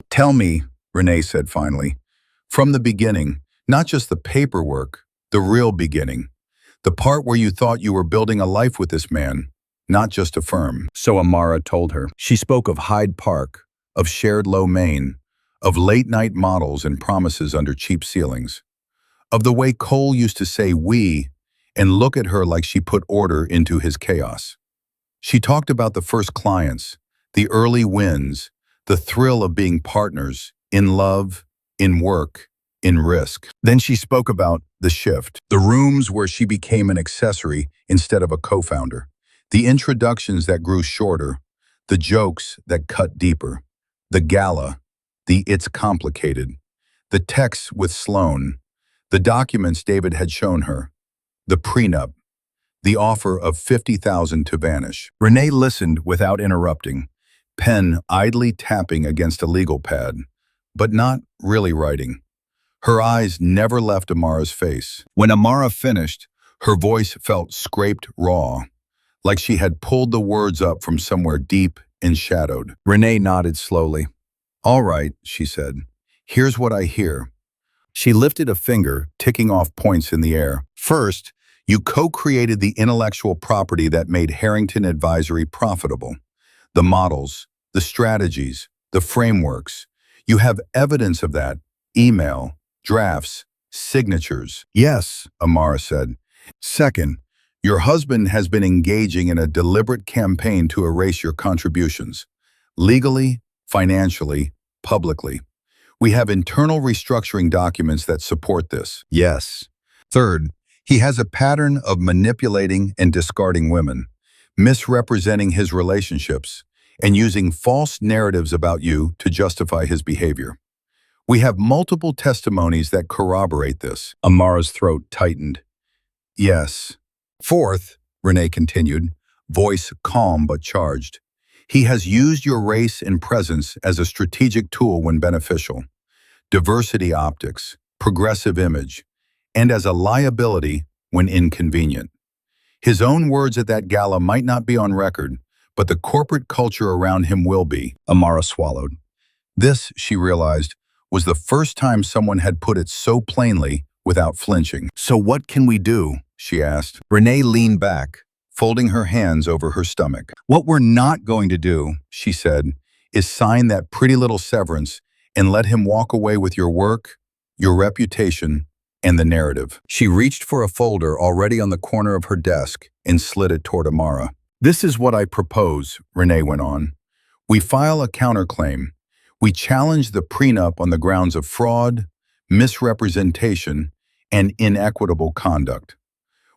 Tell me, Renee said finally, from the beginning, not just the paperwork, the real beginning, the part where you thought you were building a life with this man, not just a firm. So Amara told her. She spoke of Hyde Park, of shared lo mein, of late-night models and promises under cheap ceilings, of the way Cole used to say we and look at her like she put order into his chaos. She talked about the first clients, the early wins, the thrill of being partners, in love, in work, in risk. Then she spoke about the shift, the rooms where she became an accessory instead of a co-founder, The introductions that grew shorter, the jokes that cut deeper, the gala, the it's complicated, the texts with Sloane, the documents David had shown her, the prenup, the offer of 50,000 to vanish. Renee listened without interrupting, pen idly tapping against a legal pad, but not really writing. Her eyes never left Amara's face. When Amara finished, her voice felt scraped raw, like she had pulled the words up from somewhere deep and shadowed. Renee nodded slowly. "All right," she said. "Here's what I hear." She lifted a finger, ticking off points in the air. "First, you co-created the intellectual property that made Harrington Advisory profitable. The models, the strategies, the frameworks. You have evidence of that. Email, drafts, signatures." "Yes," Amara said. "Second, your husband has been engaging in a deliberate campaign to erase your contributions. Legally, financially, publicly. We have internal restructuring documents that support this." "Yes." "Third, he has a pattern of manipulating and discarding women, misrepresenting his relationships, and using false narratives about you to justify his behavior. We have multiple testimonies that corroborate this." Amara's throat tightened. "Yes." "Fourth," Renee continued, voice calm but charged, "he has used your race and presence as a strategic tool when beneficial. Diversity optics, progressive image, and as a liability when inconvenient. His own words at that gala might not be on record, but the corporate culture around him will be." Amara swallowed. This, she realized, was the first time someone had put it so plainly without flinching. "So what can we do?" she asked. Renee leaned back, folding her hands over her stomach. "What we're not going to do," she said, "is sign that pretty little severance and let him walk away with your work, your reputation, and the narrative." She reached for a folder already on the corner of her desk and slid it toward Amara. "This is what I propose," Renee went on. "We file a counterclaim. We challenge the prenup on the grounds of fraud, misrepresentation, and inequitable conduct.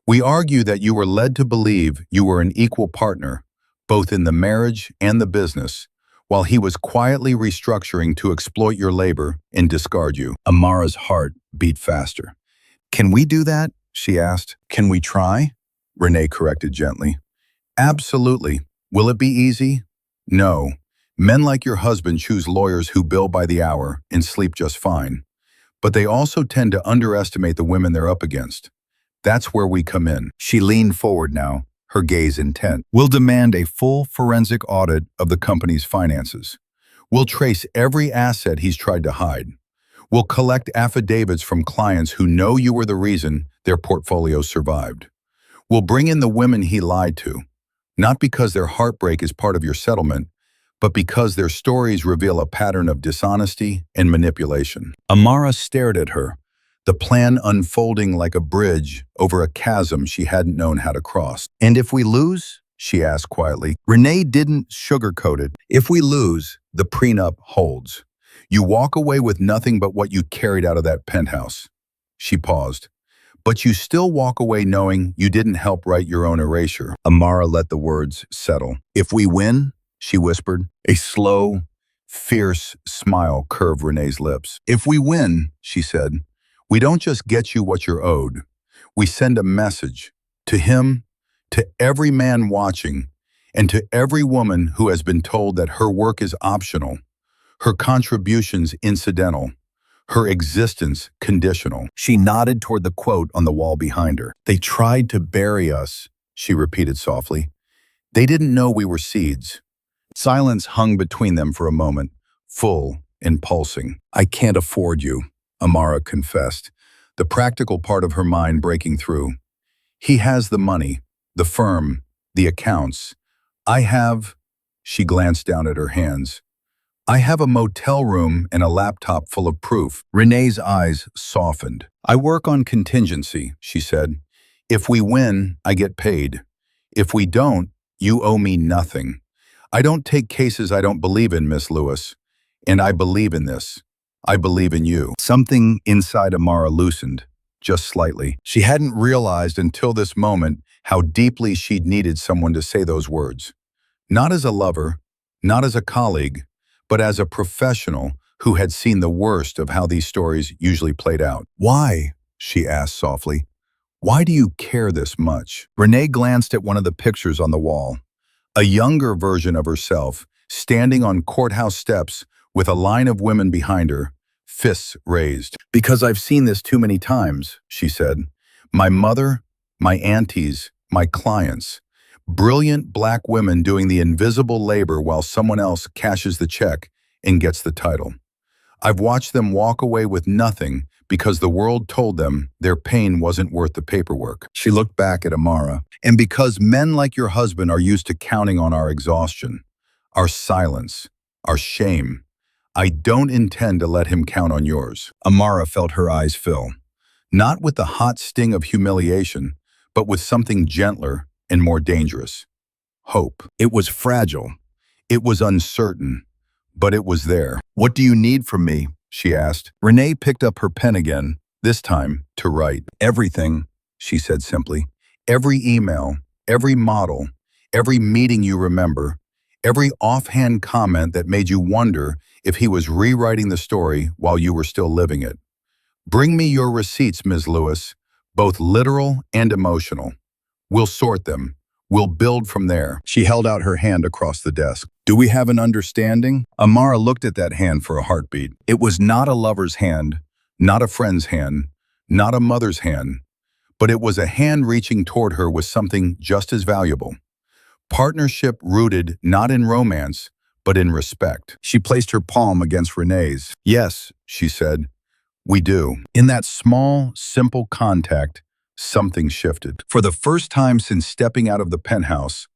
We argue that you were led to believe you were an equal partner, both in the marriage and the business, while he was quietly restructuring to exploit your labor and discard you." Amara's heart beat faster. "Can we do that?" she asked. "Can we try?" Renee corrected gently. "Absolutely. Will it be easy? No. Men like your husband choose lawyers who bill by the hour and sleep just fine. But they also tend to underestimate the women they're up against. That's where we come in." She leaned forward now, her gaze intent. "We'll demand a full forensic audit of the company's finances. We'll trace every asset he's tried to hide. We'll collect affidavits from clients who know you were the reason their portfolios survived. We'll bring in the women he lied to, not because their heartbreak is part of your settlement, but because their stories reveal a pattern of dishonesty and manipulation." Amara stared at her, the plan unfolding like a bridge over a chasm she hadn't known how to cross. "And if we lose?" she asked quietly. Renee didn't sugarcoat it. "If we lose, the prenup holds. You walk away with nothing but what you carried out of that penthouse." She paused. "But you still walk away knowing you didn't help write your own erasure." Amara let the words settle. "If we win," she whispered. A slow, fierce smile curved Renee's lips. "If we win," she said, "we don't just get you what you're owed. We send a message to him, to every man watching, and to every woman who has been told that her work is optional, her contributions incidental, her existence conditional." She nodded toward the quote on the wall behind her. "They tried to bury us," she repeated softly. "They didn't know we were seeds." Silence hung between them for a moment, full and pulsing. "I can't afford you," Amara confessed, the practical part of her mind breaking through. "He has the money, the firm, the accounts. I have," she glanced down at her hands, "I have a motel room and a laptop full of proof." Renee's eyes softened. "I work on contingency," she said. "If we win, I get paid. If we don't, you owe me nothing. I don't take cases I don't believe in, Miss Lewis. And I believe in this. I believe in you." Something inside Amara loosened, just slightly. She hadn't realized until this moment how deeply she'd needed someone to say those words. Not as a lover, not as a colleague, but as a professional who had seen the worst of how these stories usually played out. "Why?" she asked softly. "Why do you care this much?" Renee glanced at one of the pictures on the wall. A younger version of herself, standing on courthouse steps with a line of women behind her, fists raised. "Because I've seen this too many times," she said. "My mother, my aunties, my clients. Brilliant black women doing the invisible labor while someone else cashes the check and gets the title. I've watched them walk away with nothing because the world told them their pain wasn't worth the paperwork." She looked back at Amara. "And because men like your husband are used to counting on our exhaustion, our silence, our shame, I don't intend to let him count on yours." Amara felt her eyes fill, not with the hot sting of humiliation, but with something gentler and more dangerous. Hope. It was fragile. It was uncertain, but it was there. "What do you need from me?" she asked. Renee picked up her pen again, this time to write. "Everything," she said simply. "Every email, every model, every meeting you remember, every offhand comment that made you wonder if he was rewriting the story while you were still living it. Bring me your receipts, Ms. Lewis, both literal and emotional. We'll sort them. We'll build from there." She held out her hand across the desk. "Do we have an understanding?" Amara looked at that hand for a heartbeat. It was not a lover's hand, not a friend's hand, not a mother's hand, but it was a hand reaching toward her with something just as valuable. Partnership rooted not in romance, but in respect. She placed her palm against Renee's. "Yes," she said, "we do." In that small, simple contact, something shifted. For the first time since stepping out of the penthouse,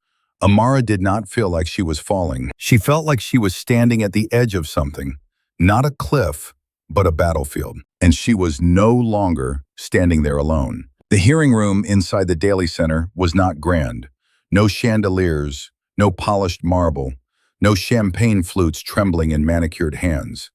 Amara did not feel like she was falling. She felt like she was standing at the edge of something, not a cliff, but a battlefield. And she was no longer standing there alone. The hearing room inside the Daily Center was not grand. No chandeliers, no polished marble, no champagne flutes trembling in manicured hands.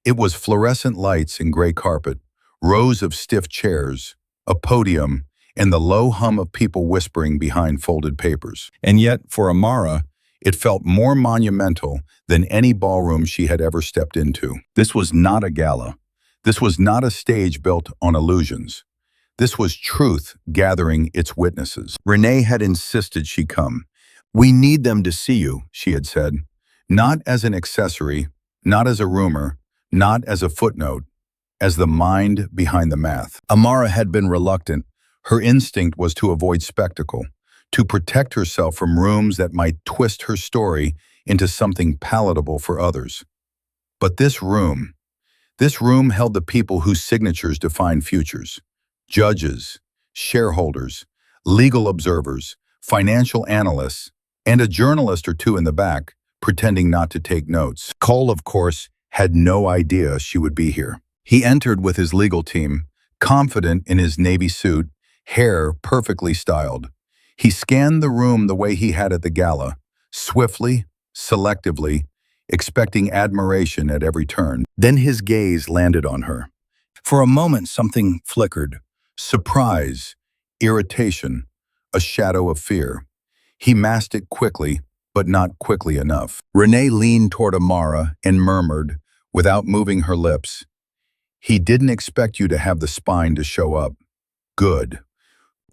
It was fluorescent lights and gray carpet, rows of stiff chairs, a podium, and the low hum of people whispering behind folded papers. And yet, for Amara, it felt more monumental than any ballroom she had ever stepped into. This was not a gala. This was not a stage built on illusions. This was truth gathering its witnesses. Renee had insisted she come. "We need them to see you," she had said. Not as an accessory, not as a rumor, not as a footnote, as the mind behind the math. Amara had been reluctant. Her instinct was to avoid spectacle, to protect herself from rooms that might twist her story into something palatable for others. But this room held the people whose signatures define futures. Judges, shareholders, legal observers, financial analysts, and a journalist or two in the back, pretending not to take notes. Cole, of course, had no idea she would be here. He entered with his legal team, confident in his navy suit, hair perfectly styled. He scanned the room the way he had at the gala, swiftly, selectively, expecting admiration at every turn. Then his gaze landed on her. For a moment, something flickered. Surprise, irritation, a shadow of fear. He masked it quickly, but not quickly enough. Renee leaned toward Amara and murmured, without moving her lips, "He didn't expect you to have the spine to show up. Good."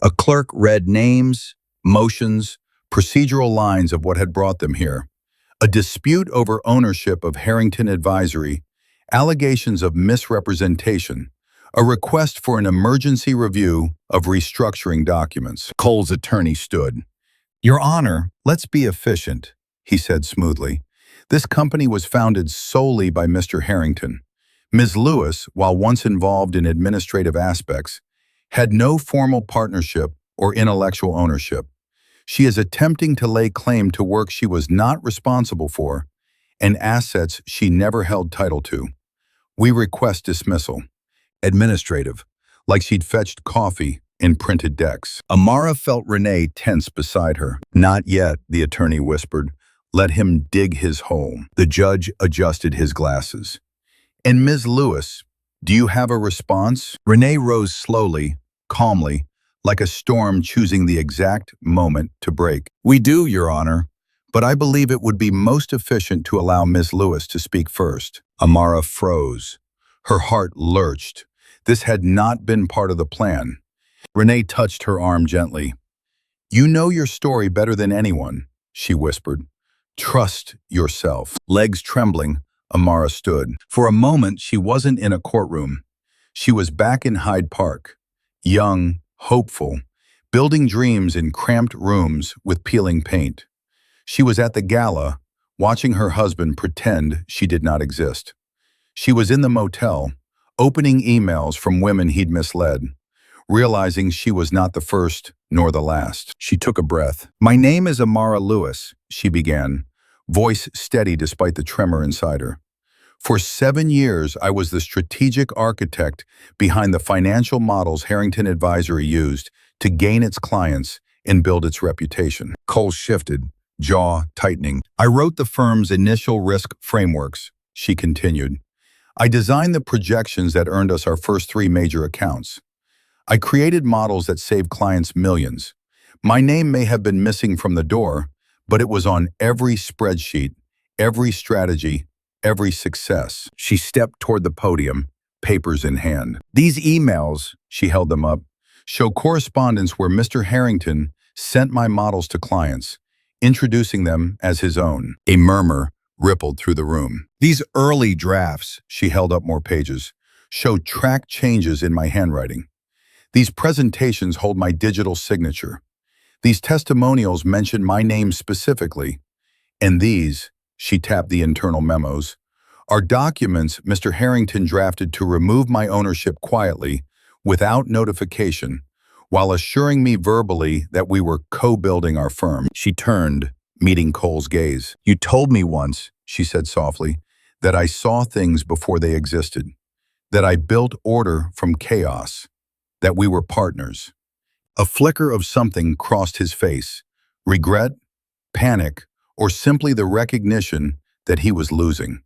A clerk read names, motions, procedural lines of what had brought them here. A dispute over ownership of Harrington Advisory, allegations of misrepresentation, a request for an emergency review of restructuring documents. Cole's attorney stood. "Your Honor, let's be efficient," he said smoothly. "This company was founded solely by Mr. Harrington. Ms. Lewis, while once involved in administrative aspects, had no formal partnership or intellectual ownership. She is attempting to lay claim to work she was not responsible for and assets she never held title to. We request dismissal." Administrative, like she'd fetched coffee in printed decks. Amara felt Renee tense beside her. "Not yet," the attorney whispered. "Let him dig his hole." The judge adjusted his glasses. "And Ms. Lewis, do you have a response?" Renee rose slowly, calmly, like a storm choosing the exact moment to break. We do, Your Honor, but I believe it would be most efficient to allow Ms. Lewis to speak first. Amara froze. Her heart lurched. This had not been part of the plan. Renee touched her arm gently. You know your story better than anyone, she whispered. Trust yourself. Legs trembling, Amara stood. For a moment, she wasn't in a courtroom. She was back in Hyde Park, young, hopeful, building dreams in cramped rooms with peeling paint. She was at the gala, watching her husband pretend she did not exist. She was in the motel, opening emails from women he'd misled, realizing she was not the first nor the last. She took a breath. My name is Amara Lewis, she began, voice steady despite the tremor inside her. For 7 years, I was the strategic architect behind the financial models Harrington Advisory used to gain its clients and build its reputation. Cole shifted, jaw tightening. I wrote the firm's initial risk frameworks, she continued. I designed the projections that earned us our first 3 major accounts. I created models that saved clients millions. My name may have been missing from the door, but it was on every spreadsheet, every strategy, every success. She stepped toward the podium, papers in hand. These emails, she held them up, show correspondence where Mr. Harrington sent my models to clients, introducing them as his own. A murmur rippled through the room. These early drafts, she held up more pages, show track changes in my handwriting. These presentations hold my digital signature. These testimonials mention my name specifically. And these, she tapped the internal memos, are documents Mr. Harrington drafted to remove my ownership quietly, without notification, while assuring me verbally that we were co-building our firm. She turned, meeting Cole's gaze. You told me once, she said softly, that I saw things before they existed, that I built order from chaos, that we were partners. A flicker of something crossed his face, regret, panic, or simply the recognition that he was losing.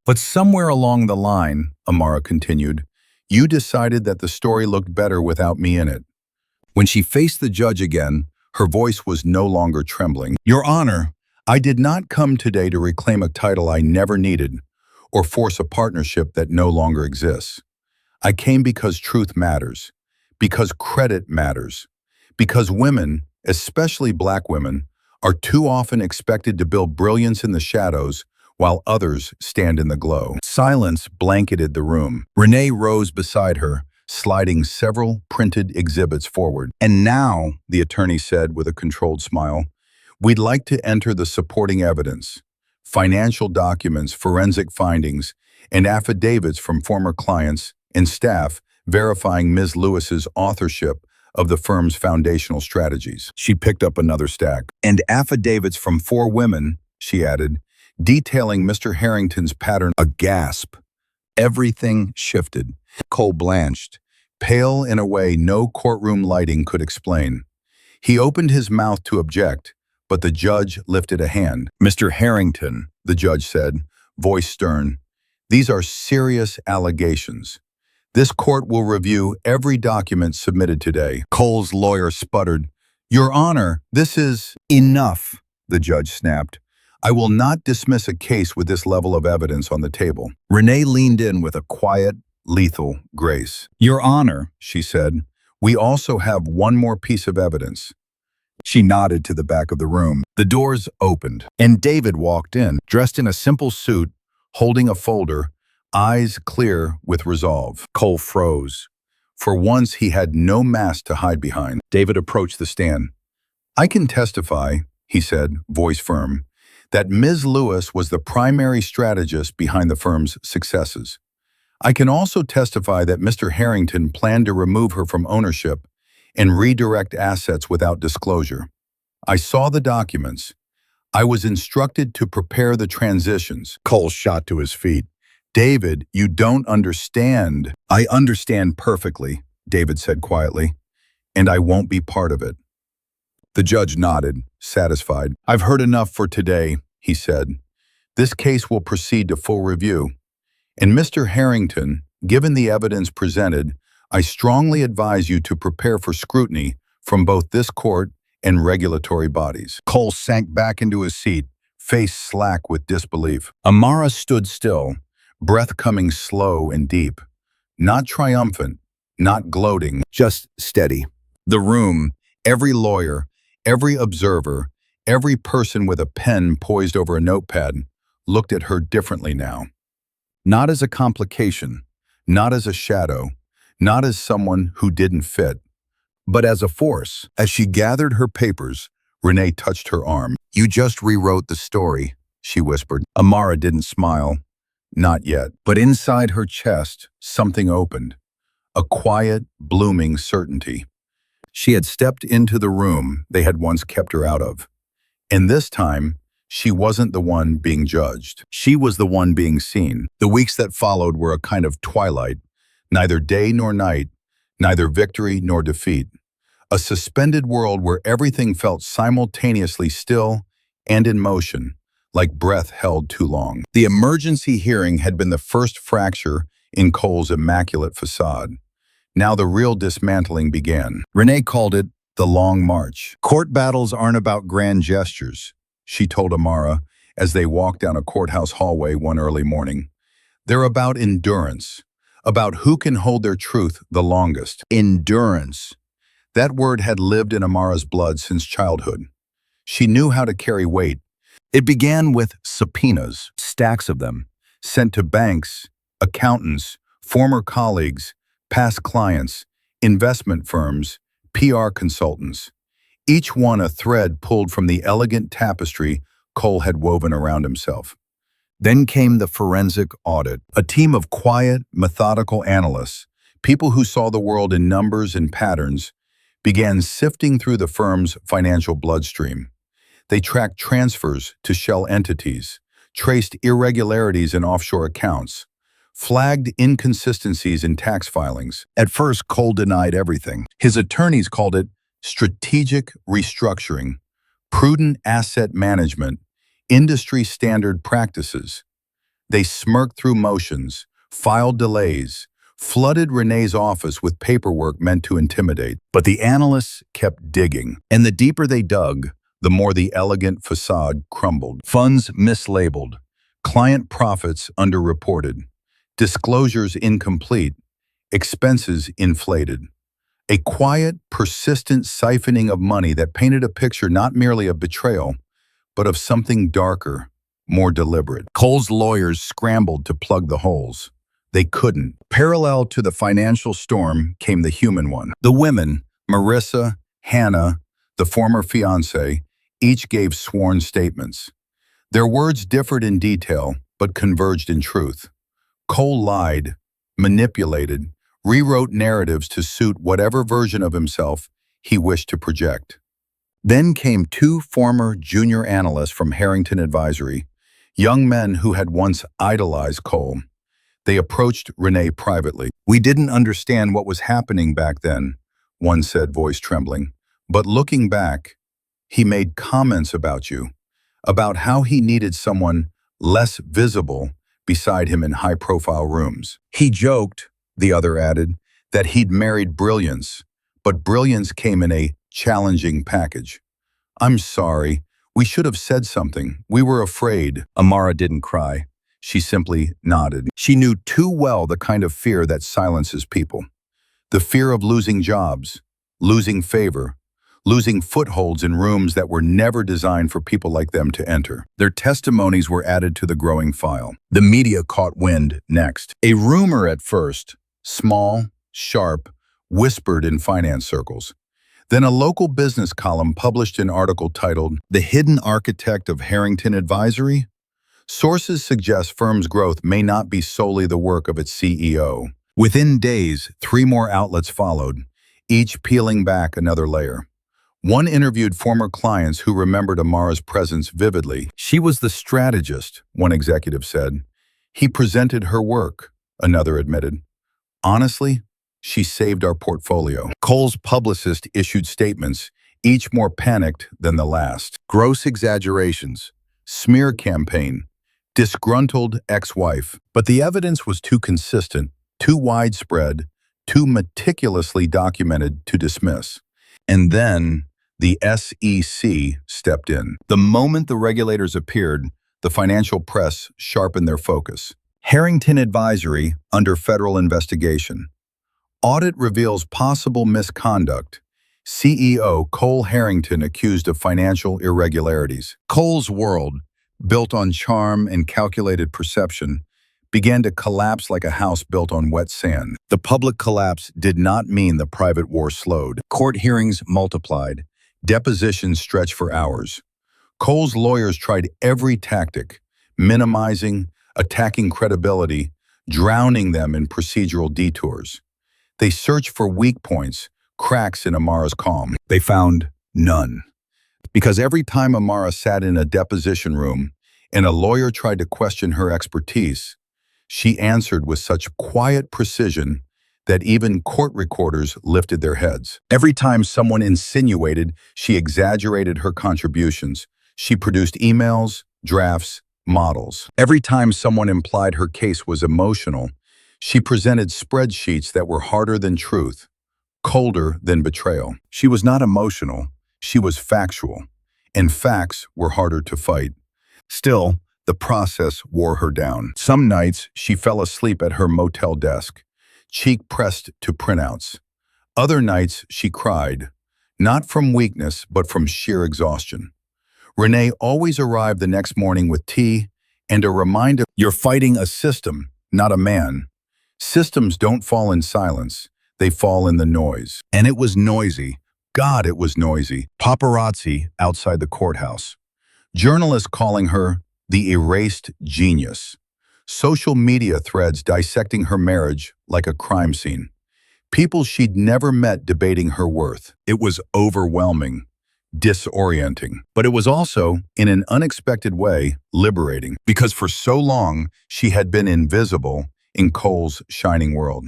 But somewhere along the line, Amara continued, you decided that the story looked better without me in it. When she faced the judge again, her voice was no longer trembling. Your Honor, I did not come today to reclaim a title I never needed or force a partnership that no longer exists. I came because truth matters, because credit matters, because women, especially Black women, are too often expected to build brilliance in the shadows while others stand in the glow. Silence blanketed the room. Renee rose beside her, sliding several printed exhibits forward. And now, the attorney said with a controlled smile, we'd like to enter the supporting evidence, financial documents, forensic findings, and affidavits from former clients and staff verifying Ms. Lewis's authorship of the firm's foundational strategies. She picked up another stack. And affidavits from 4 women, she added, detailing Mr. Harrington's pattern. A gasp. Everything shifted. Cole blanched, pale in a way no courtroom lighting could explain. He opened his mouth to object, but the judge lifted a hand. Mr. Harrington, the judge said, voice stern, these are serious allegations. This court will review every document submitted today. Cole's lawyer sputtered. Your Honor, this is enough, the judge snapped. I will not dismiss a case with this level of evidence on the table. Renee leaned in with a quiet, lethal grace. Your Honor, she said, we also have one more piece of evidence. She nodded to the back of the room. The doors opened, and David walked in, dressed in a simple suit, holding a folder, eyes clear with resolve. Cole froze. For once, he had no mask to hide behind. David approached the stand. I can testify, he said, voice firm, that Ms. Lewis was the primary strategist behind the firm's successes. I can also testify that Mr. Harrington planned to remove her from ownership and redirect assets without disclosure. I saw the documents. I was instructed to prepare the transitions. Cole shot to his feet. David, you don't understand. I understand perfectly, David said quietly, and I won't be part of it. The judge nodded, satisfied. I've heard enough for today, he said. This case will proceed to full review. And Mr. Harrington, given the evidence presented, I strongly advise you to prepare for scrutiny from both this court and regulatory bodies. Cole sank back into his seat, face slack with disbelief. Amara stood still, breath coming slow and deep. Not triumphant, not gloating, just steady. The room, every lawyer, every observer, every person with a pen poised over a notepad, looked at her differently now. Not as a complication, not as a shadow, not as someone who didn't fit, but as a force. As she gathered her papers, Renee touched her arm. "You just rewrote the story," she whispered. Amara didn't smile. Not yet. But inside her chest, something opened. A quiet, blooming certainty. She had stepped into the room they had once kept her out of. And this time, she wasn't the one being judged. She was the one being seen. The weeks that followed were a kind of twilight, neither day nor night, neither victory nor defeat. A suspended world where everything felt simultaneously still and in motion, like breath held too long. The emergency hearing had been the first fracture in Cole's immaculate facade. Now the real dismantling began. Renee called it the Long March. "Court battles aren't about grand gestures," she told Amara as they walked down a courthouse hallway one early morning. "They're about endurance, about who can hold their truth the longest." Endurance. That word had lived in Amara's blood since childhood. She knew how to carry weight. It began with subpoenas, stacks of them, sent to banks, accountants, former colleagues, past clients, investment firms, PR consultants. Each one a thread pulled from the elegant tapestry Cole had woven around himself. Then came the forensic audit, a team of quiet, methodical analysts, people who saw the world in numbers and patterns, began sifting through the firm's financial bloodstream. They tracked transfers to shell entities, traced irregularities in offshore accounts, flagged inconsistencies in tax filings. At first, Cole denied everything. His attorneys called it strategic restructuring, prudent asset management, industry standard practices. They smirked through motions, filed delays, flooded Renee's office with paperwork meant to intimidate. But the analysts kept digging, and the deeper they dug, the more the elegant facade crumbled. Funds mislabeled, client profits underreported, disclosures incomplete, expenses inflated. A quiet, persistent siphoning of money that painted a picture not merely of betrayal, but of something darker, more deliberate. Cole's lawyers scrambled to plug the holes. They couldn't. Parallel to the financial storm came the human one. The women, Marissa, Hannah, the former fiancé, each gave sworn statements. Their words differed in detail, but converged in truth. Cole lied, manipulated, rewrote narratives to suit whatever version of himself he wished to project. Then came two former junior analysts from Harrington Advisory, young men who had once idolized Cole. They approached Renee privately. "We didn't understand what was happening back then," one said, voice trembling. "But looking back, he made comments about you, about how he needed someone less visible beside him in high-profile rooms. He joked," the other added, "that he'd married brilliance, but brilliance came in a challenging package." "I'm sorry. We should have said something. We were afraid." Amara didn't cry. She simply nodded. She knew too well the kind of fear that silences people. The fear of losing jobs, losing favor, losing footholds in rooms that were never designed for people like them to enter. Their testimonies were added to the growing file. The media caught wind next. A rumor at first, small, sharp, whispered in finance circles. Then a local business column published an article titled, "The Hidden Architect of Harrington Advisory." Sources suggest firm's growth may not be solely the work of its CEO. Within days, 3 more outlets followed, each peeling back another layer. One interviewed former clients who remembered Amara's presence vividly. "She was the strategist," one executive said. "He presented her work," another admitted. "Honestly, she saved our portfolio." Cole's publicist issued statements, each more panicked than the last. Gross exaggerations, smear campaign, disgruntled ex-wife. But the evidence was too consistent, too widespread, too meticulously documented to dismiss. And then the SEC stepped in. The moment the regulators appeared, the financial press sharpened their focus. Harrington Advisory under federal investigation. Audit reveals possible misconduct. CEO Cole Harrington accused of financial irregularities. Cole's world, built on charm and calculated perception, began to collapse like a house built on wet sand. The public collapse did not mean the private war slowed. Court hearings multiplied. Depositions stretched for hours. Cole's lawyers tried every tactic, minimizing, attacking credibility, drowning them in procedural detours. They searched for weak points, cracks in Amara's calm. They found none. Because every time Amara sat in a deposition room and a lawyer tried to question her expertise, she answered with such quiet precision that even court recorders lifted their heads. Every time someone insinuated she exaggerated her contributions, she produced emails, drafts, models. Every time someone implied her case was emotional, she presented spreadsheets that were harder than truth, colder than betrayal. She was not emotional, she was factual, and facts were harder to fight. Still, the process wore her down. Some nights, she fell asleep at her motel desk, cheek pressed to printouts. Other nights, she cried, not from weakness, but from sheer exhaustion. Renee always arrived the next morning with tea and a reminder, you're fighting a system, not a man. Systems don't fall in silence, they fall in the noise. And it was noisy. God, it was noisy. Paparazzi outside the courthouse. Journalists calling her the erased genius. Social media threads dissecting her marriage like a crime scene. People she'd never met debating her worth. It was overwhelming, disorienting. But it was also, in an unexpected way, liberating. Because for so long, she had been invisible in Cole's shining world.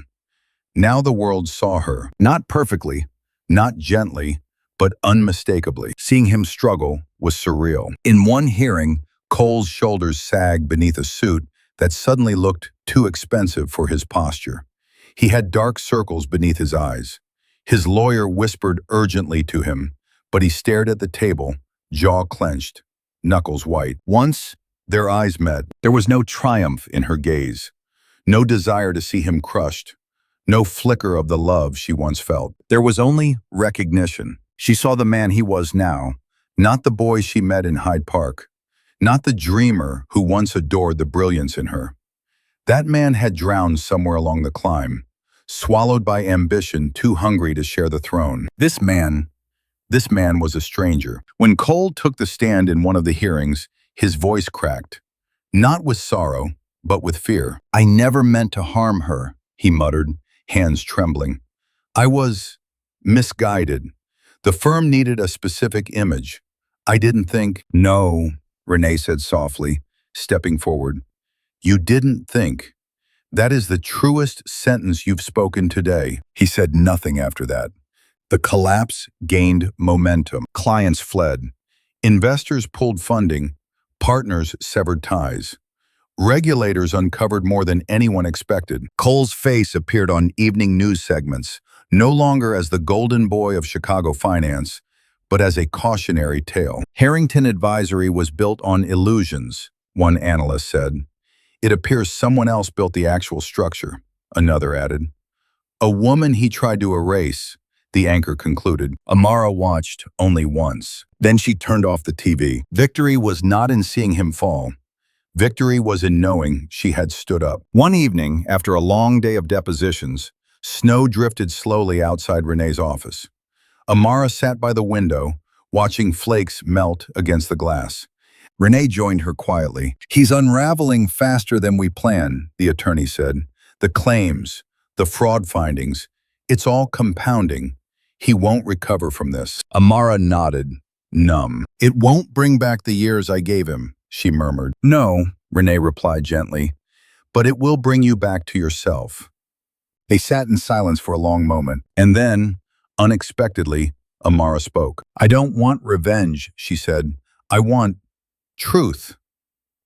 Now the world saw her, not perfectly, not gently, but unmistakably. Seeing him struggle was surreal. In one hearing, Cole's shoulders sagged beneath a suit that suddenly looked too expensive for his posture. He had dark circles beneath his eyes. His lawyer whispered urgently to him, but he stared at the table, jaw clenched, knuckles white. Once, their eyes met. There was no triumph in her gaze. No desire to see him crushed, no flicker of the love she once felt. There was only recognition. She saw the man he was now, not the boy she met in Hyde Park, not the dreamer who once adored the brilliance in her. That man had drowned somewhere along the climb, swallowed by ambition too hungry to share the throne. This man was a stranger. When Cole took the stand in one of the hearings, his voice cracked, not with sorrow, but with fear. I never meant to harm her, he muttered, hands trembling. I was misguided. The firm needed a specific image. I didn't think. No, Renee said softly, stepping forward. You didn't think. That is the truest sentence you've spoken today. He said nothing after that. The collapse gained momentum. Clients fled. Investors pulled funding. Partners severed ties. Regulators uncovered more than anyone expected. Cole's face appeared on evening news segments, no longer as the golden boy of Chicago finance, but as a cautionary tale. Harrington Advisory was built on illusions, one analyst said. It appears someone else built the actual structure, another added. A woman he tried to erase, the anchor concluded. Amara watched only once. Then she turned off the TV. Victory was not in seeing him fall. Victory was in knowing she had stood up. One evening, after a long day of depositions, snow drifted slowly outside Renee's office. Amara sat by the window, watching flakes melt against the glass. Renee joined her quietly. He's unraveling faster than we planned, the attorney said. The claims, the fraud findings, it's all compounding. He won't recover from this. Amara nodded, numb. It won't bring back the years I gave him, she murmured. No, Renee replied gently, but it will bring you back to yourself. They sat in silence for a long moment, and then, unexpectedly, Amara spoke. I don't want revenge, she said. I want truth,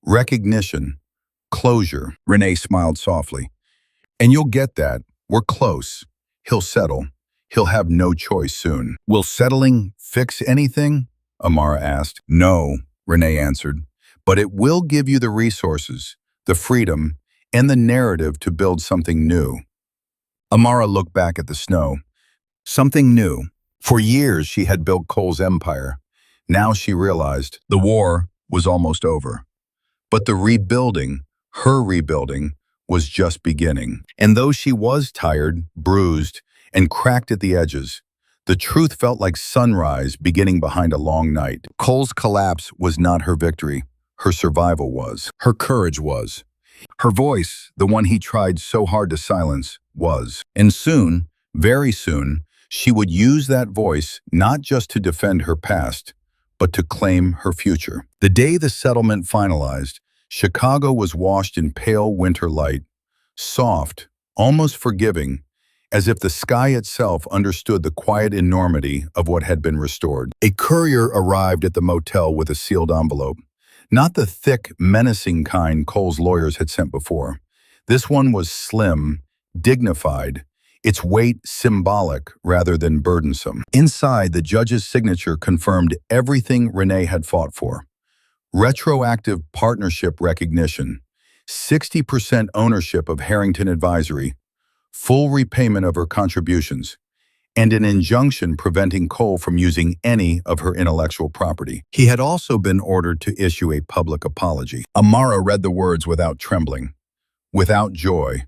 recognition, closure. Renee smiled softly. And you'll get that. We're close. He'll settle. He'll have no choice soon. Will settling fix anything? Amara asked. No, Renee answered. But it will give you the resources, the freedom, and the narrative to build something new. Amara looked back at the snow. Something new. For years she had built Cole's empire. Now she realized the war was almost over. But the rebuilding, her rebuilding, was just beginning. And though she was tired, bruised, and cracked at the edges, the truth felt like sunrise beginning behind a long night. Cole's collapse was not her victory. Her survival was. Her courage was. Her voice, the one he tried so hard to silence, was. And soon, very soon, she would use that voice not just to defend her past, but to claim her future. The day the settlement finalized, Chicago was washed in pale winter light, soft, almost forgiving, as if the sky itself understood the quiet enormity of what had been restored. A courier arrived at the motel with a sealed envelope. Not the thick, menacing kind Cole's lawyers had sent before. This one was slim, dignified, its weight symbolic rather than burdensome. Inside, the judge's signature confirmed everything Renee had fought for. Retroactive partnership recognition, 60% ownership of Harrington Advisory, full repayment of her contributions, and an injunction preventing Cole from using any of her intellectual property. He had also been ordered to issue a public apology. Amara read the words without trembling, without joy,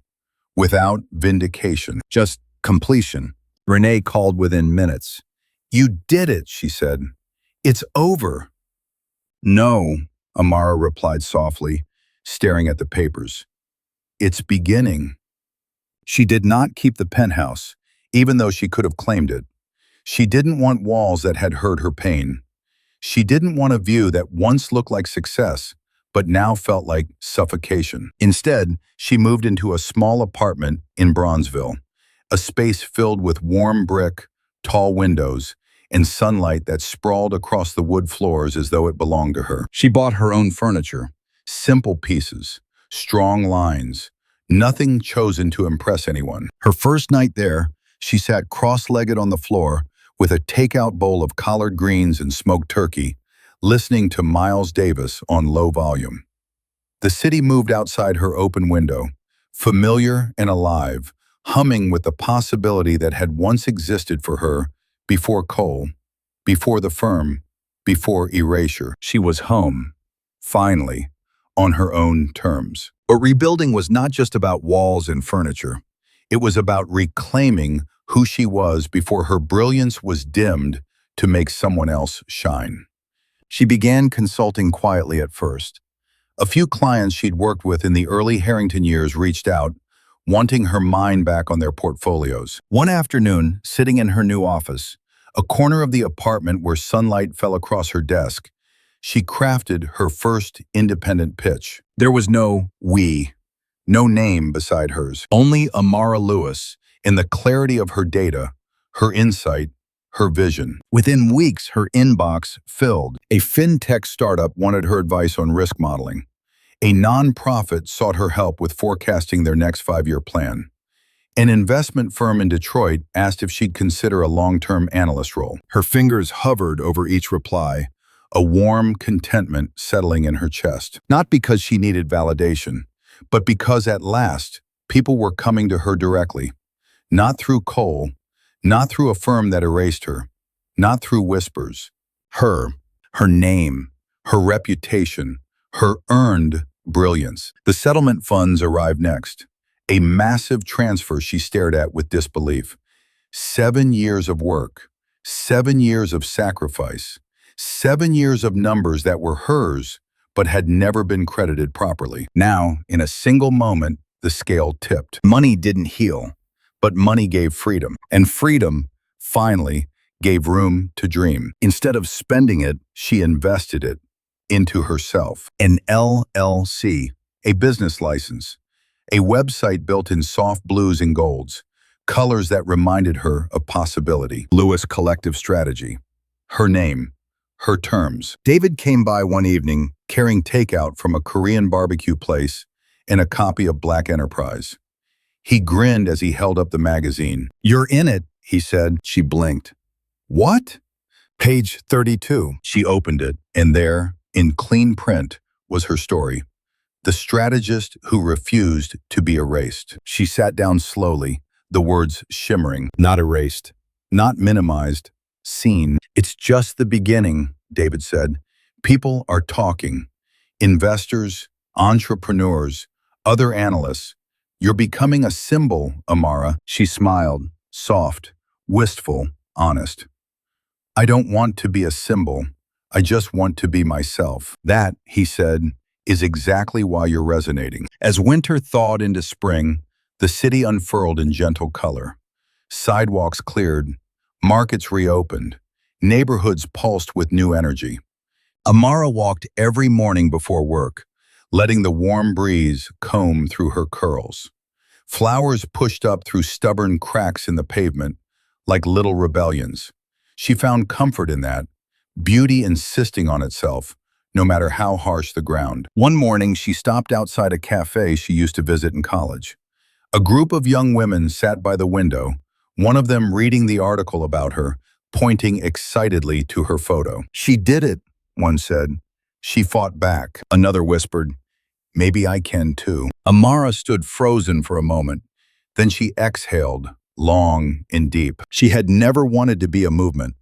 without vindication, just completion. Renee called within minutes. "You did it," she said. "It's over." "No," Amara replied softly, staring at the papers. "It's beginning." She did not keep the penthouse, even though she could have claimed it. She didn't want walls that had heard her pain. She didn't want a view that once looked like success, but now felt like suffocation. Instead, she moved into a small apartment in Bronzeville, a space filled with warm brick, tall windows, and sunlight that sprawled across the wood floors as though it belonged to her. She bought her own furniture, simple pieces, strong lines, nothing chosen to impress anyone. Her first night there, she sat cross-legged on the floor with a takeout bowl of collard greens and smoked turkey, listening to Miles Davis on low volume. The city moved outside her open window, familiar and alive, humming with the possibility that had once existed for her before Cole, before the firm, before erasure. She was home, finally, on her own terms. But rebuilding was not just about walls and furniture. It was about reclaiming who she was before her brilliance was dimmed to make someone else shine. She began consulting quietly at first. A few clients she'd worked with in the early Harrington years reached out, wanting her mind back on their portfolios. One afternoon, sitting in her new office, a corner of the apartment where sunlight fell across her desk, she crafted her first independent pitch. There was no "we," no name beside hers, only Amara Lewis, in the clarity of her data, her insight, her vision. Within weeks, her inbox filled. A fintech startup wanted her advice on risk modeling. A nonprofit sought her help with forecasting their next 5-year plan. An investment firm in Detroit asked if she'd consider a long-term analyst role. Her fingers hovered over each reply, a warm contentment settling in her chest. Not because she needed validation, but because at last, people were coming to her directly. Not through Cole, not through a firm that erased her, not through whispers. Her name, her reputation, her earned brilliance. The settlement funds arrived next. A massive transfer she stared at with disbelief. 7 years of work, 7 years of sacrifice, 7 years of numbers that were hers, but had never been credited properly. Now, in a single moment, the scale tipped. Money didn't heal, but money gave freedom. And freedom, finally, gave room to dream. Instead of spending it, she invested it into herself. An LLC, a business license, a website built in soft blues and golds, colors that reminded her of possibility. Lewis Collective Strategy. Her name, her terms. David came by one evening carrying takeout from a Korean barbecue place and a copy of Black Enterprise. He grinned as he held up the magazine. "You're in it," he said. She blinked. "What?" Page 32. She opened it, and there, in clean print, was her story. The strategist who refused to be erased. She sat down slowly, the words shimmering. Not erased. Not minimized. Seen. "It's just the beginning," David said. "People are talking. Investors, entrepreneurs, other analysts. You're becoming a symbol, Amara." She smiled, soft, wistful, honest. "I don't want to be a symbol. I just want to be myself." "That," he said, "is exactly why you're resonating." As winter thawed into spring, the city unfurled in gentle color. Sidewalks cleared, markets reopened, neighborhoods pulsed with new energy. Amara walked every morning before work, letting the warm breeze comb through her curls. Flowers pushed up through stubborn cracks in the pavement, like little rebellions. She found comfort in that, beauty insisting on itself, no matter how harsh the ground. One morning, she stopped outside a cafe she used to visit in college. A group of young women sat by the window, one of them reading the article about her, pointing excitedly to her photo. "She did it," one said. "She fought back," another whispered. "Maybe I can too." Amara stood frozen for a moment. Then she exhaled, long and deep. She had never wanted to be a movement,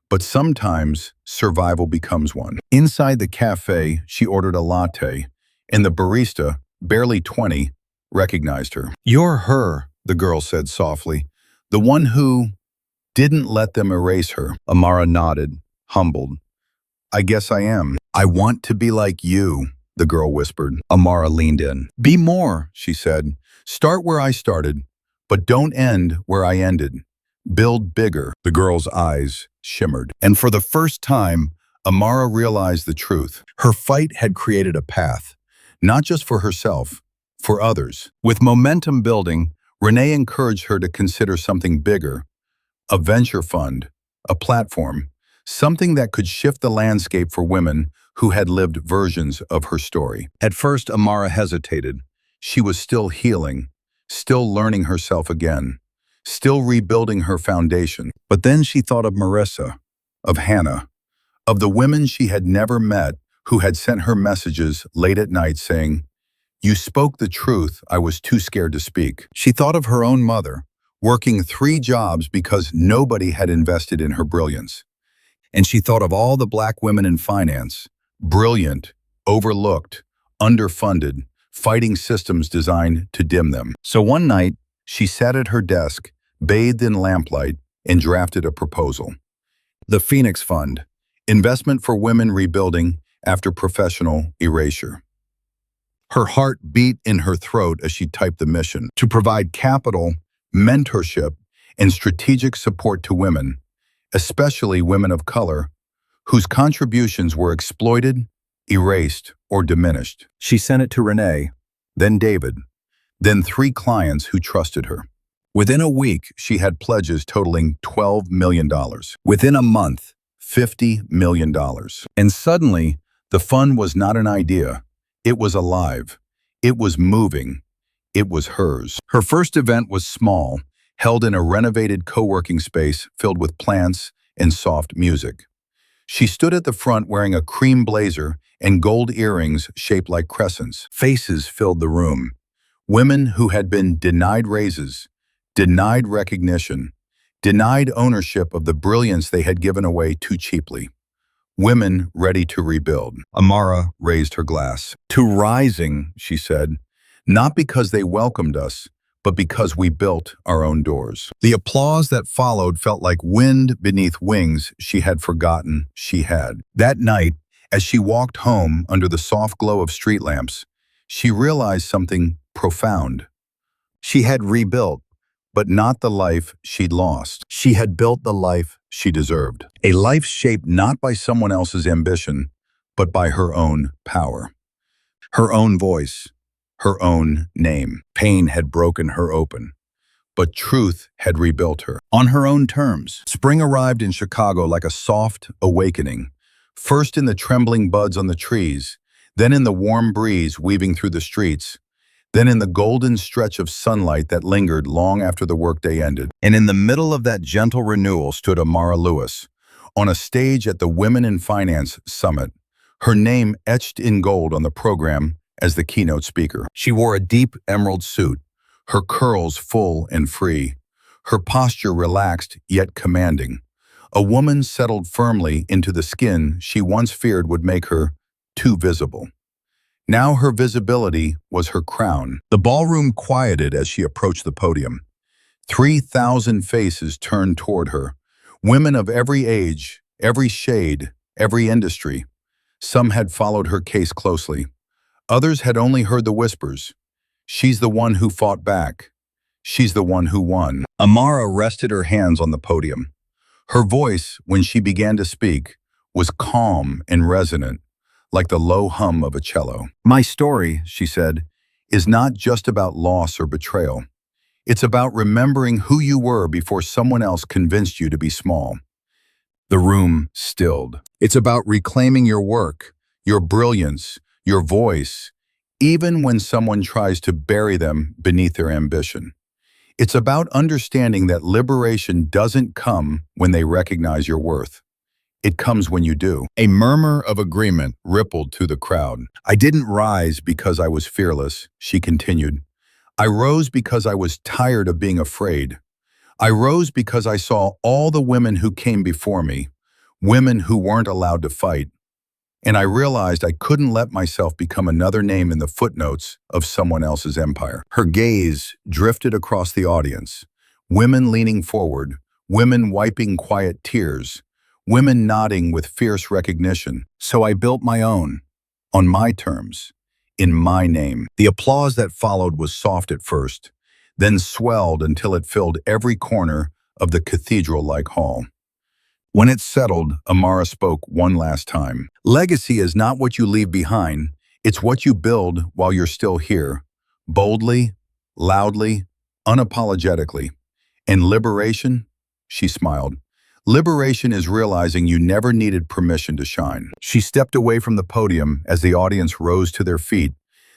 but sometimes survival becomes one. Inside the cafe, she ordered a latte, and the barista, barely 20, recognized her. "You're her," the girl said softly. "The one who didn't let them erase her." Amara nodded, humbled. "I guess I am." "I want to be like you," the girl whispered. Amara leaned in. "Be more," she said. "Start where I started, but don't end where I ended. Build bigger." The girl's eyes shimmered. And for the first time, Amara realized the truth. Her fight had created a path, not just for herself, for others. With momentum building, Renee encouraged her to consider something bigger, a venture fund, a platform, something that could shift the landscape for women who had lived versions of her story. At first, Amara hesitated. She was still healing, still learning herself again, still rebuilding her foundation. But then she thought of Marissa, of Hannah, of the women she had never met who had sent her messages late at night saying, "You spoke the truth, I was too scared to speak." She thought of her own mother, working 3 jobs because nobody had invested in her brilliance. And she thought of all the Black women in finance, brilliant, overlooked, underfunded, fighting systems designed to dim them. So one night, she sat at her desk, bathed in lamplight, and drafted a proposal. The Phoenix Fund, investment for women rebuilding after professional erasure. Her heart beat in her throat as she typed the mission: to provide capital, mentorship, and strategic support to women, especially women of color, whose contributions were exploited, erased, or diminished. She sent it to Renee, then David, then 3 clients who trusted her. Within a week, she had pledges totaling $12 million. Within a month, $50 million. And suddenly, the fund was not an idea. It was alive. It was moving. It was hers. Her first event was small, held in a renovated co-working space filled with plants and soft music. She stood at the front wearing a cream blazer and gold earrings shaped like crescents. Faces filled the room. Women who had been denied raises, denied recognition, denied ownership of the brilliance they had given away too cheaply. Women ready to rebuild. Amara raised her glass. "To rising," she said, "not because they welcomed us, but because we built our own doors." The applause that followed felt like wind beneath wings she had forgotten she had. That night, as she walked home under the soft glow of street lamps, she realized something profound. She had rebuilt, but not the life she'd lost. She had built the life she deserved. A life shaped not by someone else's ambition, but by her own power. Her own voice, her own name. Pain had broken her open, but truth had rebuilt her. On her own terms, spring arrived in Chicago like a soft awakening, first in the trembling buds on the trees, then in the warm breeze weaving through the streets, Then in the golden stretch of sunlight that lingered long after the workday ended, and in the middle of that gentle renewal stood Amara Lewis, on a stage at the Women in Finance Summit, her name etched in gold on the program as the keynote speaker. She wore a deep emerald suit, her curls full and free, her posture relaxed yet commanding. A woman settled firmly into the skin she once feared would make her too visible. Now her visibility was her crown. The ballroom quieted as she approached the podium. 3,000 faces turned toward her, women of every age, every shade, every industry. Some had followed her case closely. Others had only heard the whispers. She's the one who fought back. She's the one who won. Amara rested her hands on the podium. Her voice, when she began to speak, was calm and resonant, like the low hum of a cello. My story, she said, is not just about loss or betrayal. It's about remembering who you were before someone else convinced you to be small. The room stilled. It's about reclaiming your work, your brilliance, your voice, even when someone tries to bury them beneath their ambition. It's about understanding that liberation doesn't come when they recognize your worth. It comes when you do. A murmur of agreement rippled through the crowd. I didn't rise because I was fearless, she continued. I rose because I was tired of being afraid. I rose because I saw all the women who came before me, women who weren't allowed to fight. And I realized I couldn't let myself become another name in the footnotes of someone else's empire. Her gaze drifted across the audience. Women leaning forward, women wiping quiet tears, women nodding with fierce recognition. So I built my own, on my terms, in my name. The applause that followed was soft at first, then swelled until it filled every corner of the cathedral-like hall. When it settled, Amara spoke one last time. Legacy is not what you leave behind, it's what you build while you're still here, boldly, loudly, unapologetically. And liberation? She smiled. Liberation is realizing you never needed permission to shine. She stepped away from the podium as the audience rose to their feet,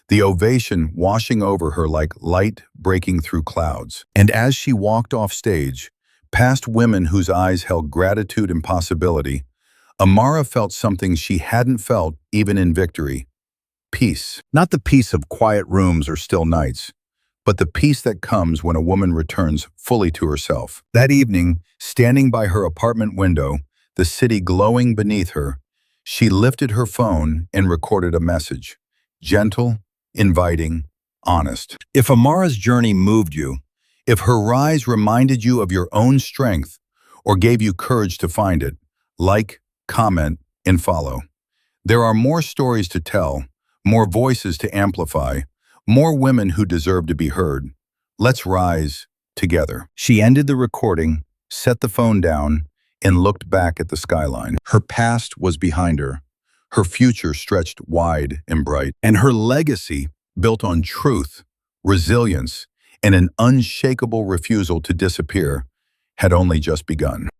the ovation washing over her like light breaking through clouds. And as she walked off stage, past women whose eyes held gratitude and possibility, Amara felt something she hadn't felt even in victory. Peace. Not the peace of quiet rooms or still nights, but the peace that comes when a woman returns fully to herself. That evening, standing by her apartment window, the city glowing beneath her, she lifted her phone and recorded a message. Gentle, inviting, honest. If Amara's journey moved you, if her rise reminded you of your own strength or gave you courage to find it, like, comment, and follow. There are more stories to tell, more voices to amplify, more women who deserve to be heard. Let's rise together. She ended the recording, set the phone down, and looked back at the skyline. Her past was behind her. Her future stretched wide and bright. And her legacy, built on truth, resilience, and an unshakable refusal to disappear, had only just begun.